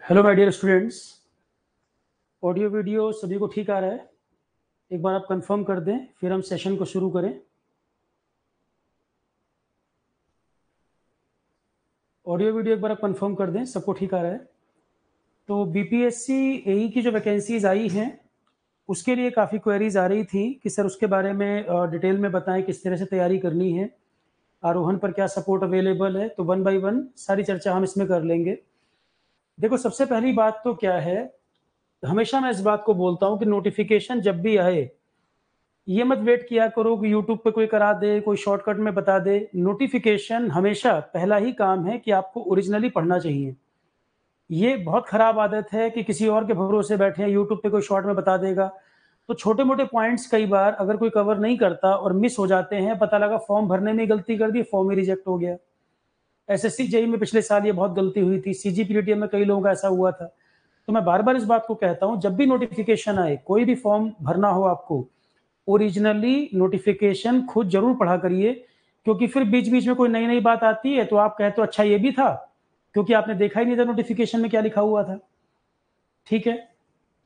Hello my dear students. Audio video सभी को ठीक आ रहा है? एक बार आप कंफर्म कर दें, फिर हम सेशन को शुरू करें। ऑडियो वीडियो एक बार आप कंफर्म कर दें, सबको ठीक आ रहा है? तो बीपीएससी एई की जो वैकेंसीज आई हैं उसके लिए काफ़ी क्वेरीज आ रही थी कि सर उसके बारे में डिटेल में बताएं, किस तरह से तैयारी करनी है, आरोहण पर क्या सपोर्ट अवेलेबल है। तो वन बाय वन सारी चर्चा हम इसमें कर लेंगे। देखो, सबसे पहली बात तो क्या है, हमेशा मैं इस बात को बोलता हूँ कि नोटिफिकेशन जब भी आए ये मत वेट किया करो कि यूट्यूब पे कोई करा दे, कोई शॉर्टकट में बता दे। नोटिफिकेशन हमेशा पहला ही काम है कि आपको ओरिजिनली पढ़ना चाहिए। ये बहुत खराब आदत है कि किसी और के भरोसे बैठे हैं, यूट्यूब पे कोई शॉर्ट में बता देगा। तो छोटे मोटे पॉइंट्स कई बार अगर कोई कवर नहीं करता और मिस हो जाते हैं, पता लगा फॉर्म भरने में गलती कर दी, फॉर्म ही रिजेक्ट हो गया। एसएससी जेई में पिछले साल ये बहुत गलती हुई थी, सीजीपीटीएम में कई लोगों का ऐसा हुआ था। तो मैं बार बार इस बात को कहता हूं, जब भी नोटिफिकेशन आए, कोई भी फॉर्म भरना हो आपको, ओरिजिनली नोटिफिकेशन खुद जरूर पढ़ा करिए। क्योंकि फिर बीच बीच में कोई नई नई बात आती है तो आप कहते हो अच्छा ये भी था, क्योंकि आपने देखा ही नहीं था नोटिफिकेशन में क्या लिखा हुआ था। ठीक है,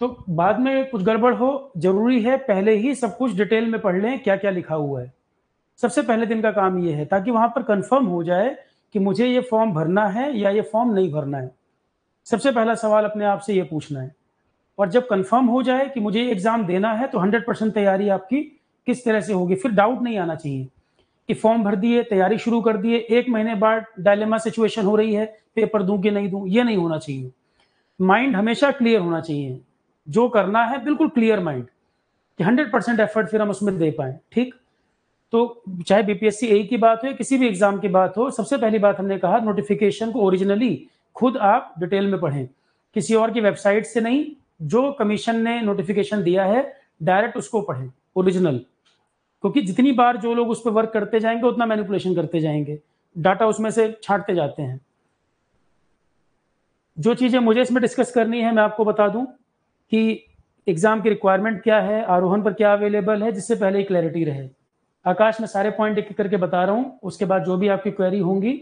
तो बाद में कुछ गड़बड़ हो, जरूरी है पहले ही सब कुछ डिटेल में पढ़ लें क्या क्या लिखा हुआ है। सबसे पहले दिन का काम ये है, ताकि वहां पर कंफर्म हो जाए कि मुझे ये फॉर्म भरना है या ये फॉर्म नहीं भरना है। सबसे पहला सवाल अपने आप से ये पूछना है। और जब कंफर्म हो जाए कि मुझे एग्जाम देना है तो 100% तैयारी आपकी किस तरह से होगी, फिर डाउट नहीं आना चाहिए कि फॉर्म भर दिए, तैयारी शुरू कर दिए, 1 महीने बाद डायलेमा सिचुएशन हो रही है, पेपर दूं कि नहीं दूं। ये नहीं होना चाहिए। माइंड हमेशा क्लियर होना चाहिए, जो करना है बिल्कुल क्लियर माइंड, कि 100% एफर्ट फिर हम उसमें दे पाए। ठीक, तो चाहे बीपीएससी एई की बात हो या किसी भी एग्जाम की बात हो, सबसे पहली बात हमने कहा नोटिफिकेशन को ओरिजिनली खुद आप डिटेल में पढ़ें, किसी और की वेबसाइट से नहीं। जो कमीशन ने नोटिफिकेशन दिया है डायरेक्ट उसको पढ़ें, ओरिजिनल। क्योंकि जितनी बार जो लोग उस पर वर्क करते जाएंगे उतना मैनिपुलेशन करते जाएंगे, डाटा उसमें से छांटते जाते हैं। जो चीजें मुझे इसमें डिस्कस करनी है मैं आपको बता दूं कि एग्जाम की रिक्वायरमेंट क्या है, आरोहण पर क्या अवेलेबल है, जिससे पहले ही क्लैरिटी रहे। आकाश, मैं सारे पॉइंट एक एक करके बता रहा हूँ, उसके बाद जो भी आपकी क्वेरी होंगी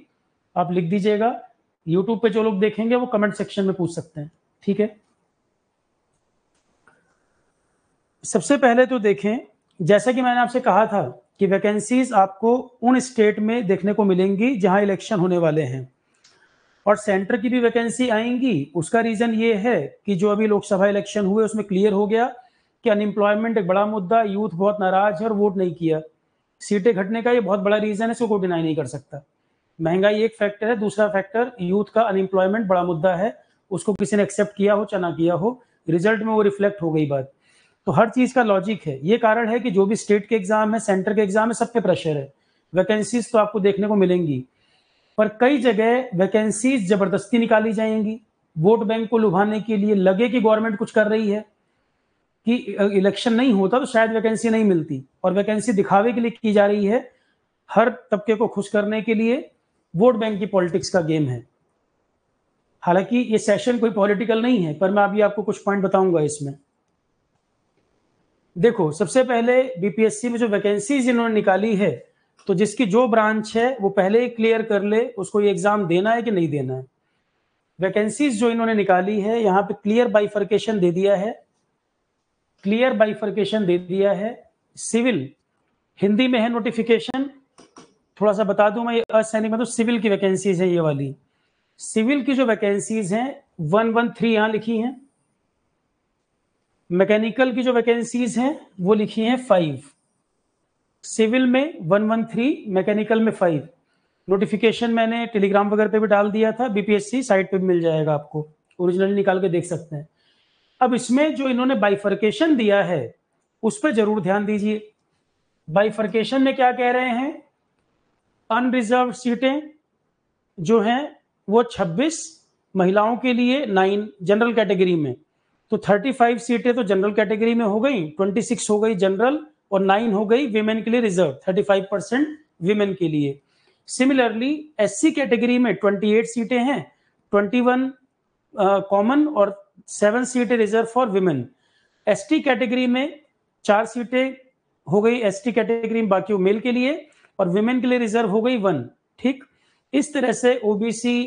आप लिख दीजिएगा। यूट्यूब पे जो लोग देखेंगे वो कमेंट सेक्शन में पूछ सकते हैं। ठीक है, सबसे पहले तो देखें, जैसा कि मैंने आपसे कहा था कि वैकेंसीज आपको उन स्टेट में देखने को मिलेंगी जहां इलेक्शन होने वाले हैं, और सेंटर की भी वैकेंसी आएंगी। उसका रीजन ये है कि जो अभी लोकसभा इलेक्शन हुए उसमें क्लियर हो गया कि अनएम्प्लॉयमेंट एक बड़ा मुद्दा, यूथ बहुत नाराज है और वोट नहीं किया। सीटें घटने का ये बहुत बड़ा रीजन है, इसको कोई डिनाई नहीं कर सकता। महंगाई एक फैक्टर है, दूसरा फैक्टर यूथ का अनएम्प्लॉयमेंट बड़ा मुद्दा है। उसको किसी ने एक्सेप्ट किया हो चाहे ना किया हो, रिजल्ट में वो रिफ्लेक्ट हो गई बात। तो हर चीज का लॉजिक है। ये कारण है कि जो भी स्टेट के एग्जाम है, सेंटर के एग्जाम है, सब पे प्रेशर है। वैकेंसीज तो आपको देखने को मिलेंगी, पर कई जगह वैकेंसीज जबरदस्ती निकाली जाएंगी, वोट बैंक को लुभाने के लिए। लगे कि गवर्नमेंट कुछ कर रही है, कि इलेक्शन नहीं होता तो शायद वैकेंसी नहीं मिलती, और वैकेंसी दिखावे के लिए की जा रही है, हर तबके को खुश करने के लिए। वोट बैंक की पॉलिटिक्स का गेम है। हालांकि ये सेशन कोई पॉलिटिकल नहीं है, पर मैं अभी आपको कुछ पॉइंट बताऊंगा इसमें। देखो, सबसे पहले बीपीएससी में जो वैकेंसीज इन्होंने निकाली है, तो जिसकी जो ब्रांच है वो पहले ही क्लियर कर ले उसको ये एग्जाम देना है कि नहीं देना है। वैकेंसीज जो इन्होंने निकाली है, यहाँ पे क्लियर बाइफर्केशन दे दिया है। क्लियर बाइफर्केशन दे दिया है। सिविल हिंदी में है नोटिफिकेशन, थोड़ा सा बता दूं मैं, ये असैनिक मतलब सिविल की वैकेंसीज है ये वाली। सिविल की जो वैकेंसीज हैं 113 यहाँ लिखी हैं। मैकेनिकल की जो वैकेंसीज हैं वो लिखी हैं 5। सिविल में 113, मैकेनिकल में 5। नोटिफिकेशन मैंने टेलीग्राम वगैरह पे भी डाल दिया था, बीपीएससी साइट पे भी मिल जाएगा आपको, ओरिजिनली निकाल के देख सकते हैं। अब इसमें जो इन्होंने बाइफर्केशन दिया है उस पर जरूर ध्यान दीजिए। बाइफर्केशन में क्या कह रहे हैं, अनरिजर्व सीटें जो हैं वो 26, महिलाओं के लिए 9 जनरल कैटेगरी में। तो 35 सीटें तो जनरल कैटेगरी में हो गई, 26 हो गई जनरल, और 9 हो गई विमेन के लिए रिजर्व, 35% विमेन के लिए। सिमिलरली एससी कैटेगरी में 28 सीटें हैं, 21 कॉमन और 7 सीटें reserve for women. ST category में 4 सीटें हो गई एसटी कैटेगरी में, बाकी वो मेल के लिए, और विमेन के लिए रिजर्व हो गई 1। ठीक, इस तरह से ओबीसी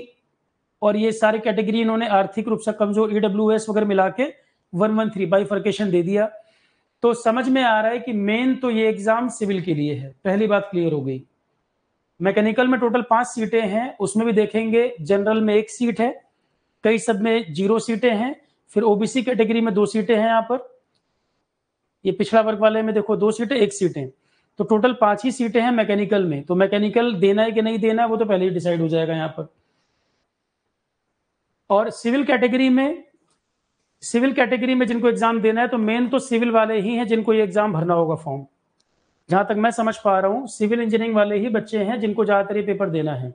और ये सारे कैटेगरी इन्होंने आर्थिक रूप से कमजोर EWS वगैरह मिला के 113 बाइफर्केशन दे दिया। तो समझ में आ रहा है कि मेन तो ये एग्जाम सिविल के लिए है, पहली बात क्लियर हो गई। मैकेनिकल में टोटल 5 सीटें हैं, उसमें भी देखेंगे जनरल में 1 सीट है, कई सब में 0 सीटें हैं, फिर ओबीसी कैटेगरी में 2 सीटें हैं, यहाँ पर ये पिछड़ा वर्ग वाले में देखो 2 सीटें 1 सीटें, तो टोटल 5 ही सीटें हैं मैकेनिकल में। तो मैकेनिकल देना है कि नहीं देना है वो तो पहले ही डिसाइड हो जाएगा यहाँ पर। और सिविल कैटेगरी में जिनको एग्जाम देना है तो मेन तो सिविल वाले ही हैं जिनको ये एग्जाम भरना होगा फॉर्म। जहां तक मैं समझ पा रहा हूँ सिविल इंजीनियरिंग वाले ही बच्चे हैं जिनको ज्यादातर ये पेपर देना है।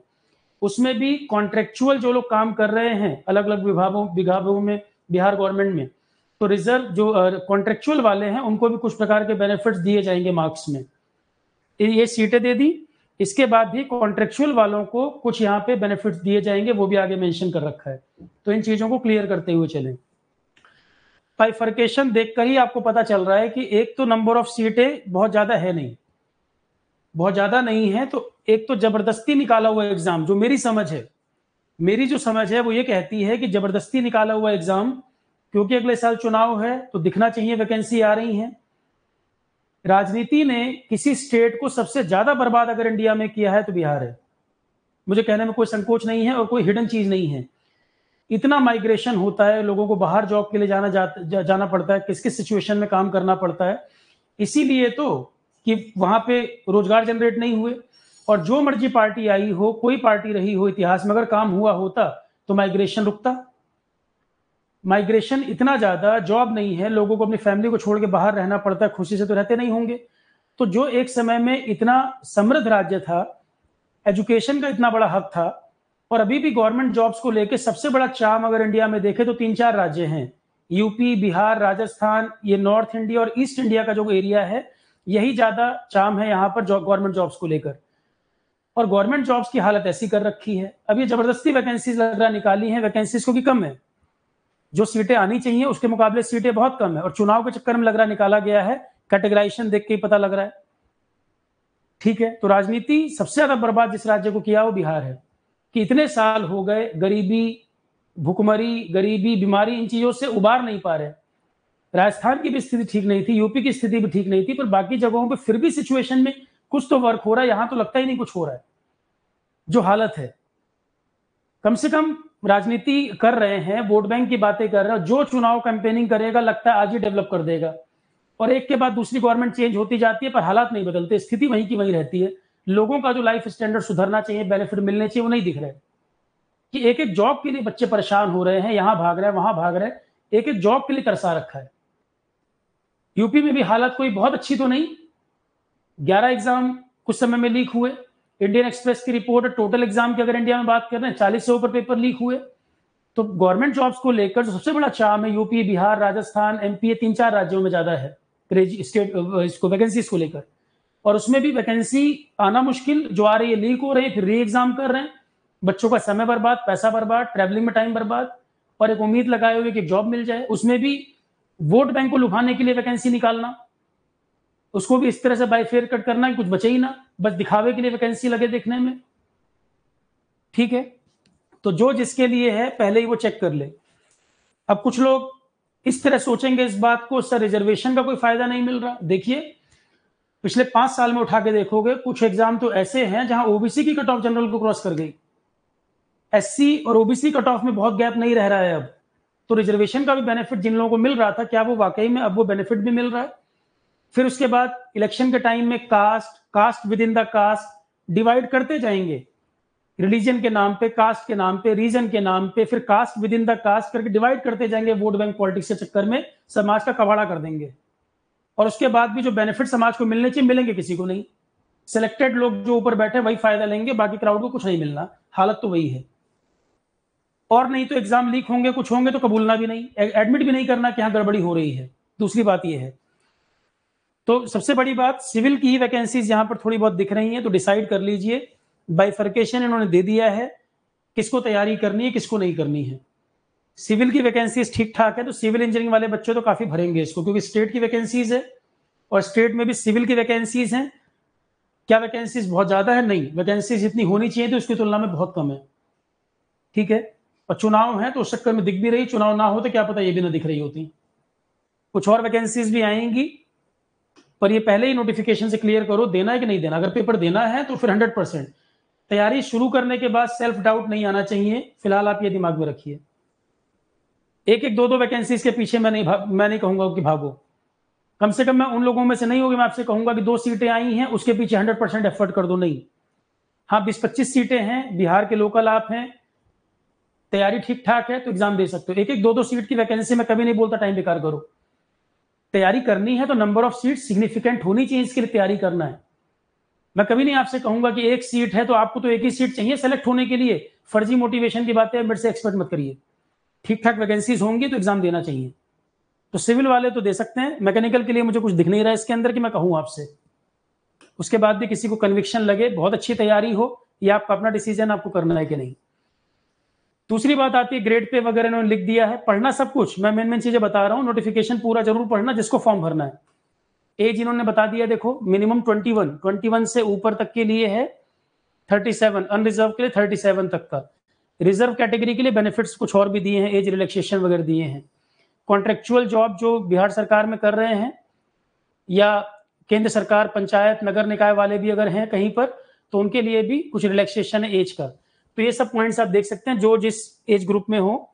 उसमें भी कॉन्ट्रेक्चुअल जो लोग काम कर रहे हैं अलग अलग विभागों में बिहार गवर्नमेंट में, तो रिजर्व जो कॉन्ट्रेक्चुअल वाले हैं उनको भी कुछ प्रकार के बेनिफिट्स दिए जाएंगे मार्क्स में। ये सीटें दे दी, इसके बाद भी कॉन्ट्रेक्चुअल वालों को कुछ यहाँ पे बेनिफिट्स दिए जाएंगे, वो भी आगे मेंशन कर रखा है। तो इन चीजों को क्लियर करते हुए चलें। बाइफर्केशन देखकर ही आपको पता चल रहा है कि एक तो नंबर ऑफ सीटें बहुत ज्यादा नहीं है, तो एक तो जबरदस्ती निकाला हुआ एग्जाम, जो मेरी जो समझ है वो ये कहती है कि जबरदस्ती निकाला हुआ एग्जाम, क्योंकि अगले साल चुनाव है तो दिखना चाहिए वैकेंसी आ रही है। राजनीति ने किसी स्टेट को सबसे ज्यादा बर्बाद अगर इंडिया में किया है तो बिहार है, मुझे कहने में कोई संकोच नहीं है और कोई हिडन चीज नहीं है। इतना माइग्रेशन होता है, लोगों को बाहर जॉब के लिए जाना पड़ता है, किस किस सिचुएशन में काम करना पड़ता है, इसीलिए तो कि वहां पे रोजगार जनरेट नहीं हुए। और जो मर्जी पार्टी आई हो, कोई पार्टी रही हो इतिहास में, अगर काम हुआ होता तो माइग्रेशन रुकता। माइग्रेशन इतना ज्यादा, जॉब नहीं है, लोगों को अपनी फैमिली को छोड़ के बाहर रहना पड़ता है, खुशी से तो रहते नहीं होंगे। तो जो एक समय में इतना समृद्ध राज्य था, एजुकेशन का इतना बड़ा हक था, और अभी भी गवर्नमेंट जॉब्स को लेकर सबसे बड़ा चार्म अगर इंडिया में देखे तो 3-4 राज्य हैं, यूपी, बिहार, राजस्थान, ये नॉर्थ इंडिया और ईस्ट इंडिया का जो एरिया है, यही ज्यादा चार्म है यहाँ पर गवर्नमेंट जॉब्स को लेकर। और गवर्नमेंट जॉब्स की हालत ऐसी कर रखी है, अब ये जबरदस्ती वैकेंसीज लग रहा निकाली है, वैकेंसीज क्योंकि कम है, जो सीटें आनी चाहिए उसके मुकाबले सीटें बहुत कम है, और चुनाव के चक्कर में लग रहा निकाला गया है, कैटेगराइजेशन देख के ही पता लग रहा है। ठीक है, तो राजनीति सबसे ज्यादा बर्बाद जिस राज्य को किया वो बिहार है, कि इतने साल हो गए गरीबी, भुखमरी, गरीबी, बीमारी, इन चीजों से उबार नहीं पा रहे। राजस्थान की भी स्थिति ठीक नहीं थी, यूपी की स्थिति भी ठीक नहीं थी, पर बाकी जगहों पे फिर भी सिचुएशन में कुछ तो वर्क हो रहा है, यहां तो लगता ही नहीं कुछ हो रहा है। जो हालत है, कम से कम राजनीति कर रहे हैं, वोट बैंक की बातें कर रहे हैं, जो चुनाव कैंपेनिंग करेगा लगता है आज ही डेवलप कर देगा, और एक के बाद दूसरी गवर्नमेंट चेंज होती जाती है पर हालात नहीं बदलते, स्थिति वहीं की वहीं रहती है। लोगों का जो लाइफ स्टैंडर्ड सुधरना चाहिए, बेनिफिट मिलने चाहिए, वो नहीं दिख रहे। कि एक एक जॉब के लिए बच्चे परेशान हो रहे हैं, यहां भाग रहे हैं, वहां भाग रहे हैं, एक एक जॉब के लिए तरसा रखा है। यूपी में भी हालत कोई बहुत अच्छी तो नहीं, 11 एग्जाम कुछ समय में लीक हुए। इंडियन एक्सप्रेस की रिपोर्ट, टोटल एग्जाम की अगर इंडिया में बात कर रहे हैं 40 से ऊपर पेपर लीक हुए। तो गवर्नमेंट जॉब्स को लेकर जो सबसे बड़ा चार्म है, यूपी, बिहार, राजस्थान, एमपी, 3-4 राज्यों में ज्यादा है स्टेट इसको वैकेंसीज को लेकर, और उसमें भी वैकेंसी आना मुश्किल, जो आ रही है लीक हो रही है, फिर री एग्जाम कर रहे हैं, बच्चों का समय बर्बाद, पैसा बर्बाद, ट्रैवलिंग में टाइम बर्बाद, और एक उम्मीद लगाए हुए कि जॉब मिल जाए, उसमें भी वोट बैंक को लुभाने के लिए वैकेंसी निकालना, उसको भी इस तरह से बाइफेयर कट करना कि कुछ बचे ही ना, बस दिखावे के लिए वैकेंसी लगे देखने में। ठीक है, तो जो जिसके लिए है पहले ही वो चेक कर ले। अब कुछ लोग इस तरह सोचेंगे इस बात को, सर रिजर्वेशन का कोई फायदा नहीं मिल रहा। देखिए पिछले 5 साल में उठा के देखोगे, कुछ एग्जाम तो ऐसे हैं जहां ओबीसी की कट ऑफ जनरल को क्रॉस कर गई, एससी और ओबीसी कट ऑफ में बहुत गैप नहीं रह रहा है अब। तो रिजर्वेशन का भी बेनिफिट जिन लोगों को मिल रहा था, क्या वो वाकई में अब वो बेनिफिट भी मिल रहा है? फिर उसके बाद इलेक्शन के टाइम में caste within the caste divide करते जाएंगे, रिलीजन के नाम पे, कास्ट के नाम पे, रीजन के नाम पे, फिर caste within the caste करके डिवाइड करते जाएंगे, वोट बैंक पॉलिटिक्स के चक्कर में समाज का कबाड़ा कर देंगे। और उसके बाद भी जो बेनिफिट समाज को मिलने चाहिए मिलेंगे किसी को नहीं, सिलेक्टेड लोग जो ऊपर बैठे वही फायदा लेंगे, बाकी क्राउड को कुछ नहीं मिलना। हालत तो वही है। और नहीं तो एग्जाम लीक होंगे, कुछ होंगे तो कबूलना भी नहीं, एडमिट भी नहीं करना कि हाँ गड़बड़ी हो रही है। दूसरी बात यह है, तो सबसे बड़ी बात सिविल की ही वैकेंसीज यहां पर थोड़ी बहुत दिख रही हैं, तो डिसाइड कर लीजिए। बाइफर्केशन इन्होंने दे दिया है, किसको तैयारी करनी है किसको नहीं करनी है। सिविल की वैकेंसीज ठीक ठाक है, तो सिविल इंजीनियरिंग वाले बच्चे तो काफी भरेंगे इसको, क्योंकि स्टेट की वैकेंसीज है और स्टेट में भी सिविल की वैकेंसीज हैं। क्या वैकेंसीज बहुत ज्यादा है? नहीं, वैकेंसीज जितनी होनी चाहिए तो उसकी तुलना में बहुत कम है। ठीक है, और चुनाव है तो उस चक्कर में दिख भी रही, चुनाव ना हो तो क्या पता ये भी ना दिख रही होती। कुछ और वैकेंसीज भी आएंगी, पर ये पहले ही नोटिफिकेशन से क्लियर करो देना है कि नहीं देना। अगर पेपर देना है तो फिर 100% तैयारी शुरू करने के बाद सेल्फ डाउट नहीं आना चाहिए। फिलहाल आप ये दिमाग में रखिए, एक एक दो दो वैकेंसीज के पीछे मैं नहीं कहूंगा कि भागो। कम से कम मैं उन लोगों में से नहीं होगी, मैं आपसे कहूंगा कि 2 सीटें आई हैं उसके पीछे 100% एफर्ट कर दो। नहीं, हाँ 20-25 सीटें हैं, बिहार के लोकल आप हैं, तैयारी ठीक ठाक है तो एग्जाम दे सकते हो। एक एक दो दो सीट की वैकेंसी में कभी नहीं बोलता टाइम बेकार करो। तैयारी करनी है तो नंबर ऑफ सीट सिग्निफिकेंट होनी चाहिए, इसके लिए तैयारी करना है। मैं कभी नहीं आपसे कहूंगा कि एक सीट है तो आपको तो एक ही सीट चाहिए सेलेक्ट होने के लिए। फर्जी मोटिवेशन की बातें मेरे से एक्सपेक्ट मत करिए। ठीक ठाक वैकेंसीज होंगी तो एग्जाम देना चाहिए। तो सिविल वाले तो दे सकते हैं, मैकेनिकल के लिए मुझे कुछ दिख नहीं रहा है इसके अंदर कि मैं कहूं आपसे। उसके बाद भी किसी को कन्विक्शन लगे, बहुत अच्छी तैयारी हो, ये आपका अपना डिसीजन, आपको करना है कि नहीं। दूसरी बात आती है ग्रेड पे वगैरह इन्होंने लिख दिया है, पढ़ना सब कुछ, मैं मेन चीजें बता रहा हूँ। नोटिफिकेशन पूरा जरूर पढ़ना जिसको फॉर्म भरना है। एज इन्होंने बता दिया, देखो मिनिमम 21 से ऊपर तक के लिए है 37, अनरिजर्व के लिए 37 तक का, रिजर्व कैटेगरी के लिए बेनिफिट्स कुछ और भी दिए हैं, एज रिलैक्सेशन वगैरह दिए हैं। कॉन्ट्रेक्चुअल जॉब जो बिहार सरकार में कर रहे हैं या केंद्र सरकार पंचायत नगर निकाय वाले भी अगर हैं कहीं पर, तो उनके लिए भी कुछ रिलैक्सेशन है एज का। तो ये सब पॉइंट्स आप देख सकते हैं, जो जिस एज ग्रुप में हो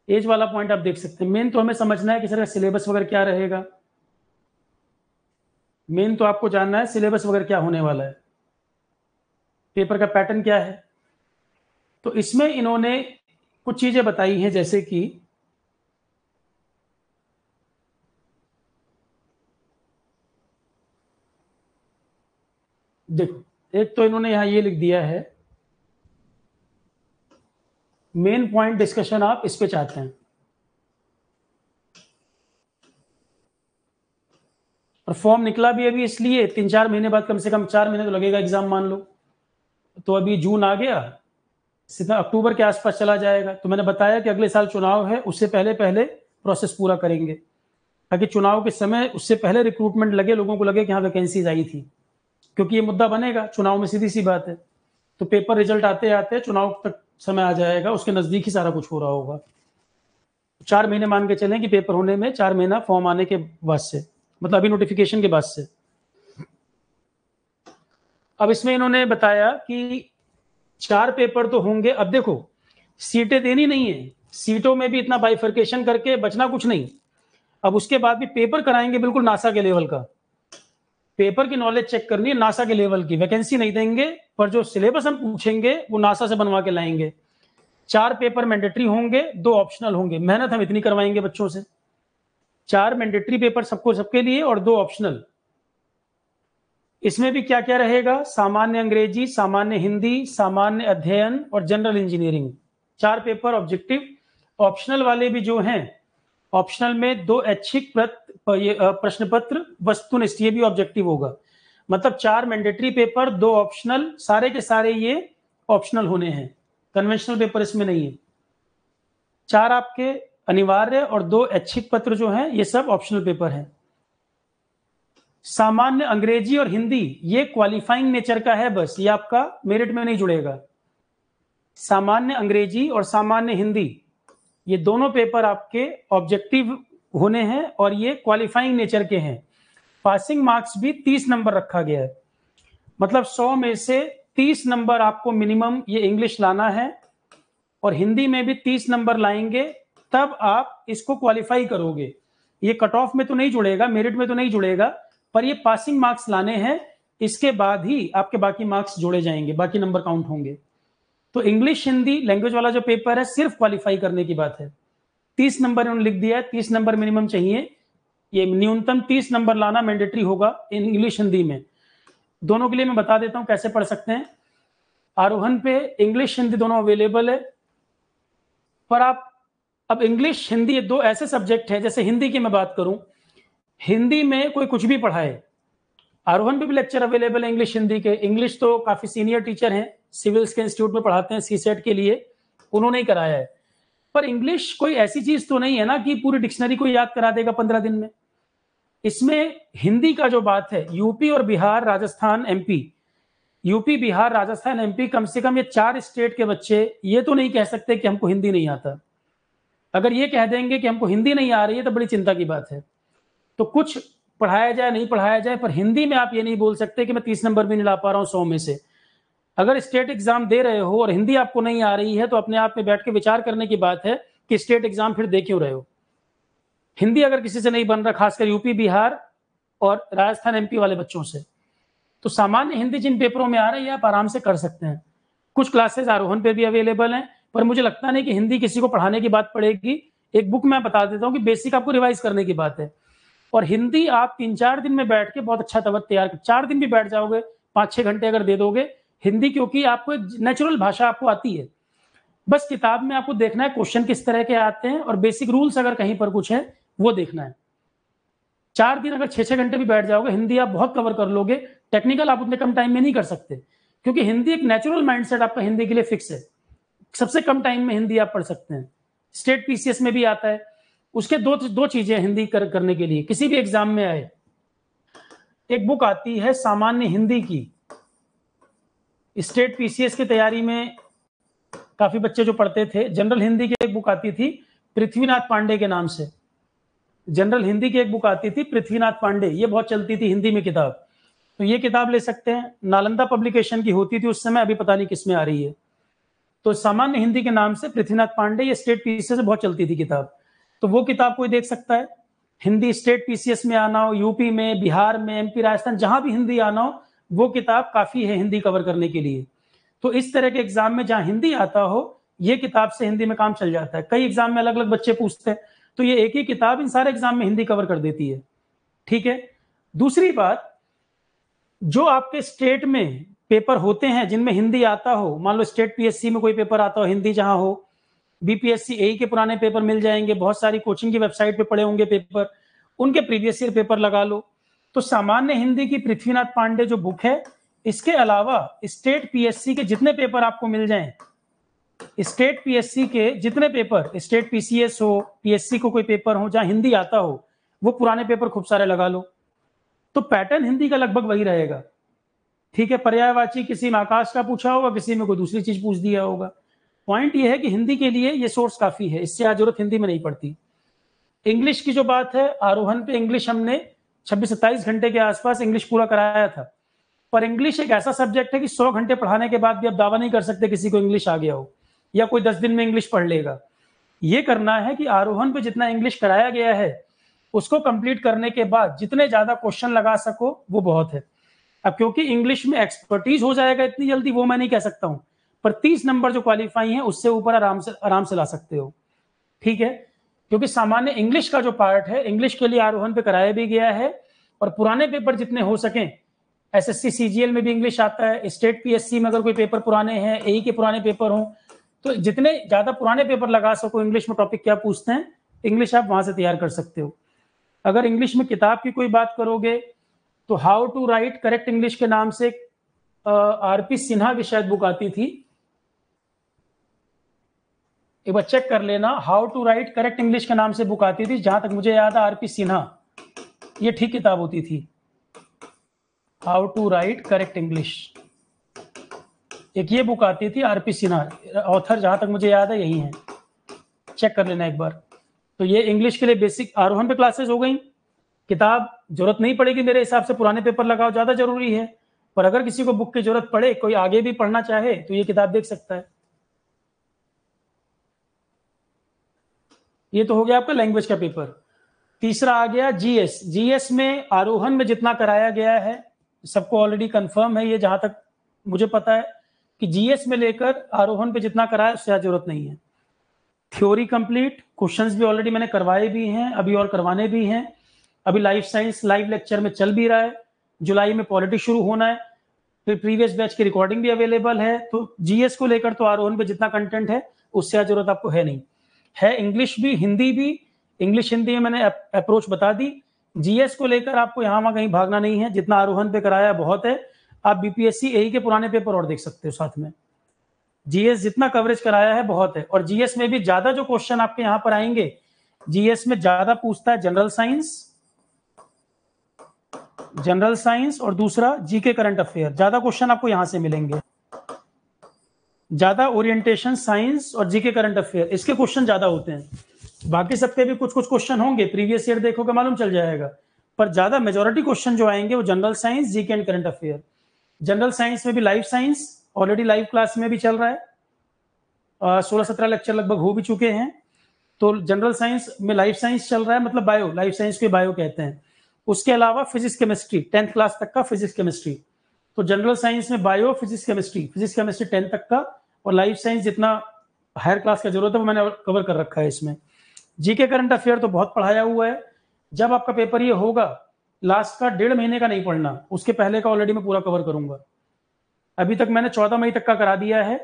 एज वाला पॉइंट आप देख सकते हैं। मेन तो हमें समझना है कि सर सिलेबस वगैरह क्या रहेगा, मेन तो आपको जानना है सिलेबस वगैरह क्या होने वाला है, पेपर का पैटर्न क्या है। तो इसमें इन्होंने कुछ चीजें बताई हैं, जैसे कि देखो, एक तो इन्होंने यहां ये लिख दिया है, मेन पॉइंट डिस्कशन आप इस पे चाहते हैं, और फॉर्म निकला भी अभी इसलिए 3-4 महीने बाद, कम से कम 4 महीने तो लगेगा एग्जाम मान लो। तो अभी जून आ गया, सीधा अक्टूबर के आसपास चला जाएगा। तो मैंने बताया कि अगले साल चुनाव है, उससे पहले पहले प्रोसेस पूरा करेंगे, ताकि चुनाव के समय उससे पहले रिक्रूटमेंट लगे, लोगों को लगे कि हाँ वैकेंसीज आई थी, क्योंकि ये मुद्दा बनेगा चुनाव में, सीधी सी बात है। तो पेपर रिजल्ट आते आते चुनाव तक समय आ जाएगा, उसके नजदीक ही सारा कुछ हो रहा होगा। 4 महीने मान के चलें कि पेपर होने में 4 महीना फॉर्म आने के बाद से, मतलब अभी नोटिफिकेशन के बाद से। अब इसमें इन्होंने बताया कि 4 पेपर तो होंगे। अब देखो सीटें देनी नहीं है, सीटों में भी इतना बाइफर्केशन करके बचना कुछ नहीं। अब उसके बाद भी पेपर कराएंगे बिल्कुल नासा के लेवल का, पेपर की नॉलेज चेक करनी है नासा के लेवल की। वैकेंसी नहीं देंगे, पर जो सिलेबस हम पूछेंगे वो नासा से बनवा के लाएंगे। 4 पेपर मैंडेटरी होंगे, 2 ऑप्शनल होंगे। मेहनत हम इतनी करवाएंगे बच्चों से, 4 मैंडेटरी पेपर सबको, सबके लिए, और 2 ऑप्शनल। इसमें भी क्या क्या रहेगा, सामान्य अंग्रेजी, सामान्य हिंदी, सामान्य अध्ययन और general engineering. 4 paper objective. Optional वाले भी जो हैं, ऑप्शनल में 2 ऐच्छिक प्रश्न पत्र, वस्तुनिष्ठ, ये भी ऑब्जेक्टिव होगा। मतलब 4 मैंडेटरी पेपर, 2 ऑप्शनल, सारे के सारे ये ऑप्शनल होने हैं, कन्वेंशनल पेपर इसमें नहीं है। 4 आपके अनिवार्य और 2 ऐच्छिक पत्र जो हैं ये सब ऑप्शनल पेपर हैं। सामान्य अंग्रेजी और हिंदी ये क्वालिफाइंग नेचर का है, बस ये आपका मेरिट में नहीं जुड़ेगा। सामान्य अंग्रेजी और सामान्य हिंदी ये दोनों पेपर आपके ऑब्जेक्टिव होने हैं और ये क्वालिफाइंग नेचर के हैं। पासिंग मार्क्स भी 30 नंबर रखा गया है, मतलब 100 में से 30 नंबर आपको मिनिमम ये इंग्लिश लाना है, और हिंदी में भी 30 नंबर लाएंगे, तब आप इसको क्वालिफाई करोगे। ये कट ऑफ में तो नहीं जुड़ेगा, मेरिट में तो नहीं जुड़ेगा, पर ये पासिंग मार्क्स लाने हैं, इसके बाद ही आपके बाकी मार्क्स जोड़े जाएंगे, बाकी नंबर काउंट होंगे। तो इंग्लिश हिंदी लैंग्वेज वाला जो पेपर है सिर्फ क्वालिफाई करने की बात है। 30 नंबर उन्होंने लिख दिया है, 30 नंबर मिनिमम चाहिए। ये न्यूनतम 30 नंबर लाना मैंडेटरी होगा इंग्लिश हिंदी में। दोनों के लिए मैं बता देता हूं कैसे पढ़ सकते हैं। आरोहन पे इंग्लिश हिंदी दोनों अवेलेबल है, पर आप अब इंग्लिश हिंदी ये 2 ऐसे सब्जेक्ट है, जैसे हिंदी की मैं बात करूं, हिंदी में कोई कुछ भी पढ़ाए, आरोहन पे भी लेक्चर अवेलेबल है इंग्लिश हिंदी के। इंग्लिश तो काफी सीनियर टीचर हैं, सिविल्स के इंस्टीट्यूट में पढ़ाते हैं सीसेट के लिए, उन्होंने ही कराया है। पर इंग्लिश कोई ऐसी चीज तो नहीं है ना कि पूरी डिक्शनरी को याद करा देगा 15 दिन में। इसमें हिंदी का जो बात है, यूपी और Bihar, Rajasthan, MP, UP, Bihar, Rajasthan, MP, कम से कम ये 4 स्टेट के बच्चे ये तो नहीं कह सकते कि हमको हिंदी नहीं आता। अगर ये कह देंगे कि हमको हिंदी नहीं आ रही है तो बड़ी चिंता की बात है। तो कुछ पढ़ाया जाए नहीं पढ़ाया जाए, पर हिंदी में आप ये नहीं बोल सकते कि मैं 30 नंबर भी नहीं ला पा रहा हूँ 100 में से। अगर स्टेट एग्जाम दे रहे हो और हिंदी आपको नहीं आ रही है तो अपने आप में बैठ के विचार करने की बात है कि स्टेट एग्जाम फिर दे क्यों रहे हो। हिंदी अगर किसी से नहीं बन रहा, खासकर यूपी, बिहार और राजस्थान, एमपी वाले बच्चों से, तो सामान्य हिंदी जिन पेपरों में आ रही है आप आराम से कर सकते हैं। कुछ क्लासेस आरोहन पे भी अवेलेबल हैं, पर मुझे लगता नहीं कि हिंदी किसी को पढ़ाने की बात पड़ेगी। एक बुक मैं बता देता हूँ कि बेसिक आपको रिवाइज करने की बात है, और हिंदी आप 3-4 दिन में बैठ के बहुत अच्छा तैयार, 4 दिन भी बैठ जाओगे, 5-6 घंटे अगर दे दोगे हिंदी, क्योंकि आपको नेचुरल भाषा आपको आती है। बस किताब में आपको देखना है क्वेश्चन किस तरह के आते हैं और बेसिक रूल्स अगर कहीं पर कुछ है वो देखना है। 4 दिन अगर 6-6 घंटे भी बैठ जाओगे हिंदी आप बहुत कवर कर लोगे। टेक्निकल आप उतने कम टाइम में नहीं कर सकते, क्योंकि हिंदी एक नेचुरल माइंडसेट आपका हिंदी के लिए फिक्स है। सबसे कम टाइम में हिंदी आप पढ़ सकते हैं। स्टेट पीसीएस में भी आता है। उसके दो चीजें हिंदी करने के लिए किसी भी एग्जाम में आए। एक बुक आती है सामान्य हिंदी की, स्टेट पीसीएस की तैयारी में काफी बच्चे जो पढ़ते थे। जनरल हिंदी की एक बुक आती थी पृथ्वीनाथ पांडे के नाम से। जनरल हिंदी की एक बुक आती थी पृथ्वीनाथ पांडे, ये बहुत चलती थी हिंदी में किताब, तो ये किताब ले सकते हैं। नालंदा पब्लिकेशन की होती थी उस समय, अभी पता नहीं किस में आ रही है। तो सामान्य हिंदी के नाम से पृथ्वीनाथ पांडे, ये स्टेट पीसीएस से बहुत चलती थी किताब, तो वो किताब कोई देख सकता है। हिंदी स्टेट पीसीएस में आना हो, यूपी में, बिहार में, एमपी, राजस्थान, जहां भी हिंदी आना हो, वो किताब काफी है हिंदी कवर करने के लिए। तो इस तरह के एग्जाम में जहां हिंदी आता हो, ये किताब से हिंदी में काम चल जाता है। कई एग्जाम में अलग अलग बच्चे पूछते हैं, तो ये एक ही किताब इन सारे एग्जाम में हिंदी कवर कर देती है। ठीक है। दूसरी बात, जो आपके स्टेट में पेपर होते हैं जिनमें हिंदी आता हो, मान लो स्टेट पीएससी में कोई पेपर आता हो हिंदी जहां हो, बीपीएससी एई के पुराने पेपर मिल जाएंगे, बहुत सारी कोचिंग की वेबसाइट पे पड़े होंगे पेपर, उनके प्रीवियस ईयर पेपर लगा लो। तो सामान्य हिंदी की पृथ्वीनाथ पांडे जो बुक है, इसके अलावा स्टेट पीएससी के जितने पेपर आपको मिल जाएं, स्टेट पीएससी के जितने पेपर, स्टेट पीसीएस हो, पीएससी को कोई पेपर हो जहां हिंदी आता हो, वो पुराने पेपर खूब सारे लगा लो। तो पैटर्न हिंदी का लगभग वही रहेगा। ठीक है। पर्यायवाची किसी में आकाश का पूछा होगा, किसी में कोई दूसरी चीज पूछ दिया होगा। पॉइंट ये है कि हिंदी के लिए ये सोर्स काफी है, इससे आज जरूरत हिंदी में नहीं पड़ती। इंग्लिश की जो बात है, आरोहन पे इंग्लिश हमने 26-27 घंटे के आसपास इंग्लिश पूरा कराया था, पर इंग्लिश एक ऐसा सब्जेक्ट है कि 100 घंटे पढ़ाने के बाद भी आप दावा नहीं कर सकते किसी को इंग्लिश आ गया हो, या कोई 10 दिन में इंग्लिश पढ़ लेगा। ये करना है कि आरोहन पे जितना इंग्लिश कराया गया है उसको कंप्लीट करने के बाद जितने ज्यादा क्वेश्चन लगा सको वो बहुत है। अब क्योंकि इंग्लिश में एक्सपर्टीज हो जाएगा इतनी जल्दी वो मैं नहीं कह सकता हूं, पर 30 नंबर जो क्वालिफाई है उससे ऊपर आराम से ला सकते हो। ठीक है। क्योंकि सामान्य इंग्लिश का जो पार्ट है, इंग्लिश के लिए आरोहन पे कराया भी गया है, और पुराने पेपर जितने हो सकें, एसएससी सीजीएल में भी इंग्लिश आता है, स्टेट पीएससी में अगर कोई पेपर पुराने हैं, एई के पुराने पेपर हो, तो जितने ज्यादा पुराने पेपर लगा सको इंग्लिश में, टॉपिक क्या पूछते हैं, इंग्लिश आप वहां से तैयार कर सकते हो। अगर इंग्लिश में किताब की कोई बात करोगे तो how to write correct English के नाम से आरपी सिन्हा की शायद बुक आती थी, एक बार चेक कर लेना। How to write correct English के नाम से बुक आती थी, जहां तक मुझे याद है आरपी सिन्हा, ये ठीक किताब होती थी, how to write correct English, एक ये बुक आती थी आरपी सिन्हा, ऑथर जहां तक मुझे याद है यही है, चेक कर लेना एक बार। तो ये इंग्लिश के लिए बेसिक आरोहन पे क्लासेस हो गई। किताब जरूरत नहीं पड़ेगी मेरे हिसाब से, पुराने पेपर लगाओ ज्यादा जरूरी है, पर अगर किसी को बुक की जरूरत पड़े, कोई आगे भी पढ़ना चाहे तो ये किताब देख सकता है। ये तो हो गया आपका लैंग्वेज का पेपर। तीसरा आ गया जीएस। जीएस में आरोहन में जितना कराया गया है सबको ऑलरेडी कंफर्म है, ये जहां तक मुझे पता है कि जीएस में लेकर आरोहन पे जितना कराया उससे जरूरत नहीं है। थ्योरी कंप्लीट, क्वेश्चंस भी ऑलरेडी मैंने करवाए भी हैं, अभी और करवाने भी हैं। अभी लाइफ साइंस लाइव लेक्चर में चल भी रहा है, जुलाई में पॉलिटिक्स शुरू होना है, फिर प्रीवियस बैच की रिकॉर्डिंग भी अवेलेबल है। तो जीएस को लेकर तो आरोहन पे जितना कंटेंट है उससे जरूरत आपको है नहीं। है इंग्लिश भी, हिंदी भी। इंग्लिश हिंदी में मैंने अप्रोच बता दी। जीएस को लेकर आपको यहाँ वहां कहीं भागना नहीं है, जितना आरोहन पे कराया बहुत है। आप बीपीएससी एई के पुराने पेपर और देख सकते हो साथ में। जीएस जितना कवरेज कराया है बहुत है, और जीएस में भी ज्यादा जो क्वेश्चन आपके यहाँ पर आएंगे, जीएस में ज्यादा पूछता है जनरल साइंस, जनरल साइंस और दूसरा जीके करंट अफेयर। ज्यादा क्वेश्चन आपको यहां से मिलेंगे, ज्यादा ओरिएंटेशन साइंस और जीके करंट अफेयर, इसके क्वेश्चन ज्यादा होते हैं। बाकी सबके भी कुछ कुछ क्वेश्चन होंगे, प्रीवियस ईयर देखोगे मालूम चल जाएगा, पर ज्यादा मेजोरिटी क्वेश्चन जो आएंगे वो general science, GK and current affair. General science में भी life science already live class में भी चल रहा है, 16-17 लेक्चर लगभग हो भी चुके हैं। तो जनरल साइंस में लाइफ साइंस चल रहा है, मतलब बायो, लाइफ साइंस को बायो कहते हैं। उसके अलावा फिजिक्स केमिस्ट्री 10th क्लास तक का फिजिक्स केमिस्ट्री। तो जनरल साइंस में बायो, फिजिक्स केमिस्ट्री 10th तक का, और लाइफ साइंस जितना हायर क्लास का जरूरत है वो मैंने कवर कर रखा है इसमें। जीके करंट अफेयर तो बहुत पढ़ाया हुआ है। जब आपका पेपर ये होगा, लास्ट का 1.5 महीने का नहीं पढ़ना, उसके पहले का ऑलरेडी मैं पूरा कवर करूंगा। अभी तक मैंने 14 मई तक का करा दिया है,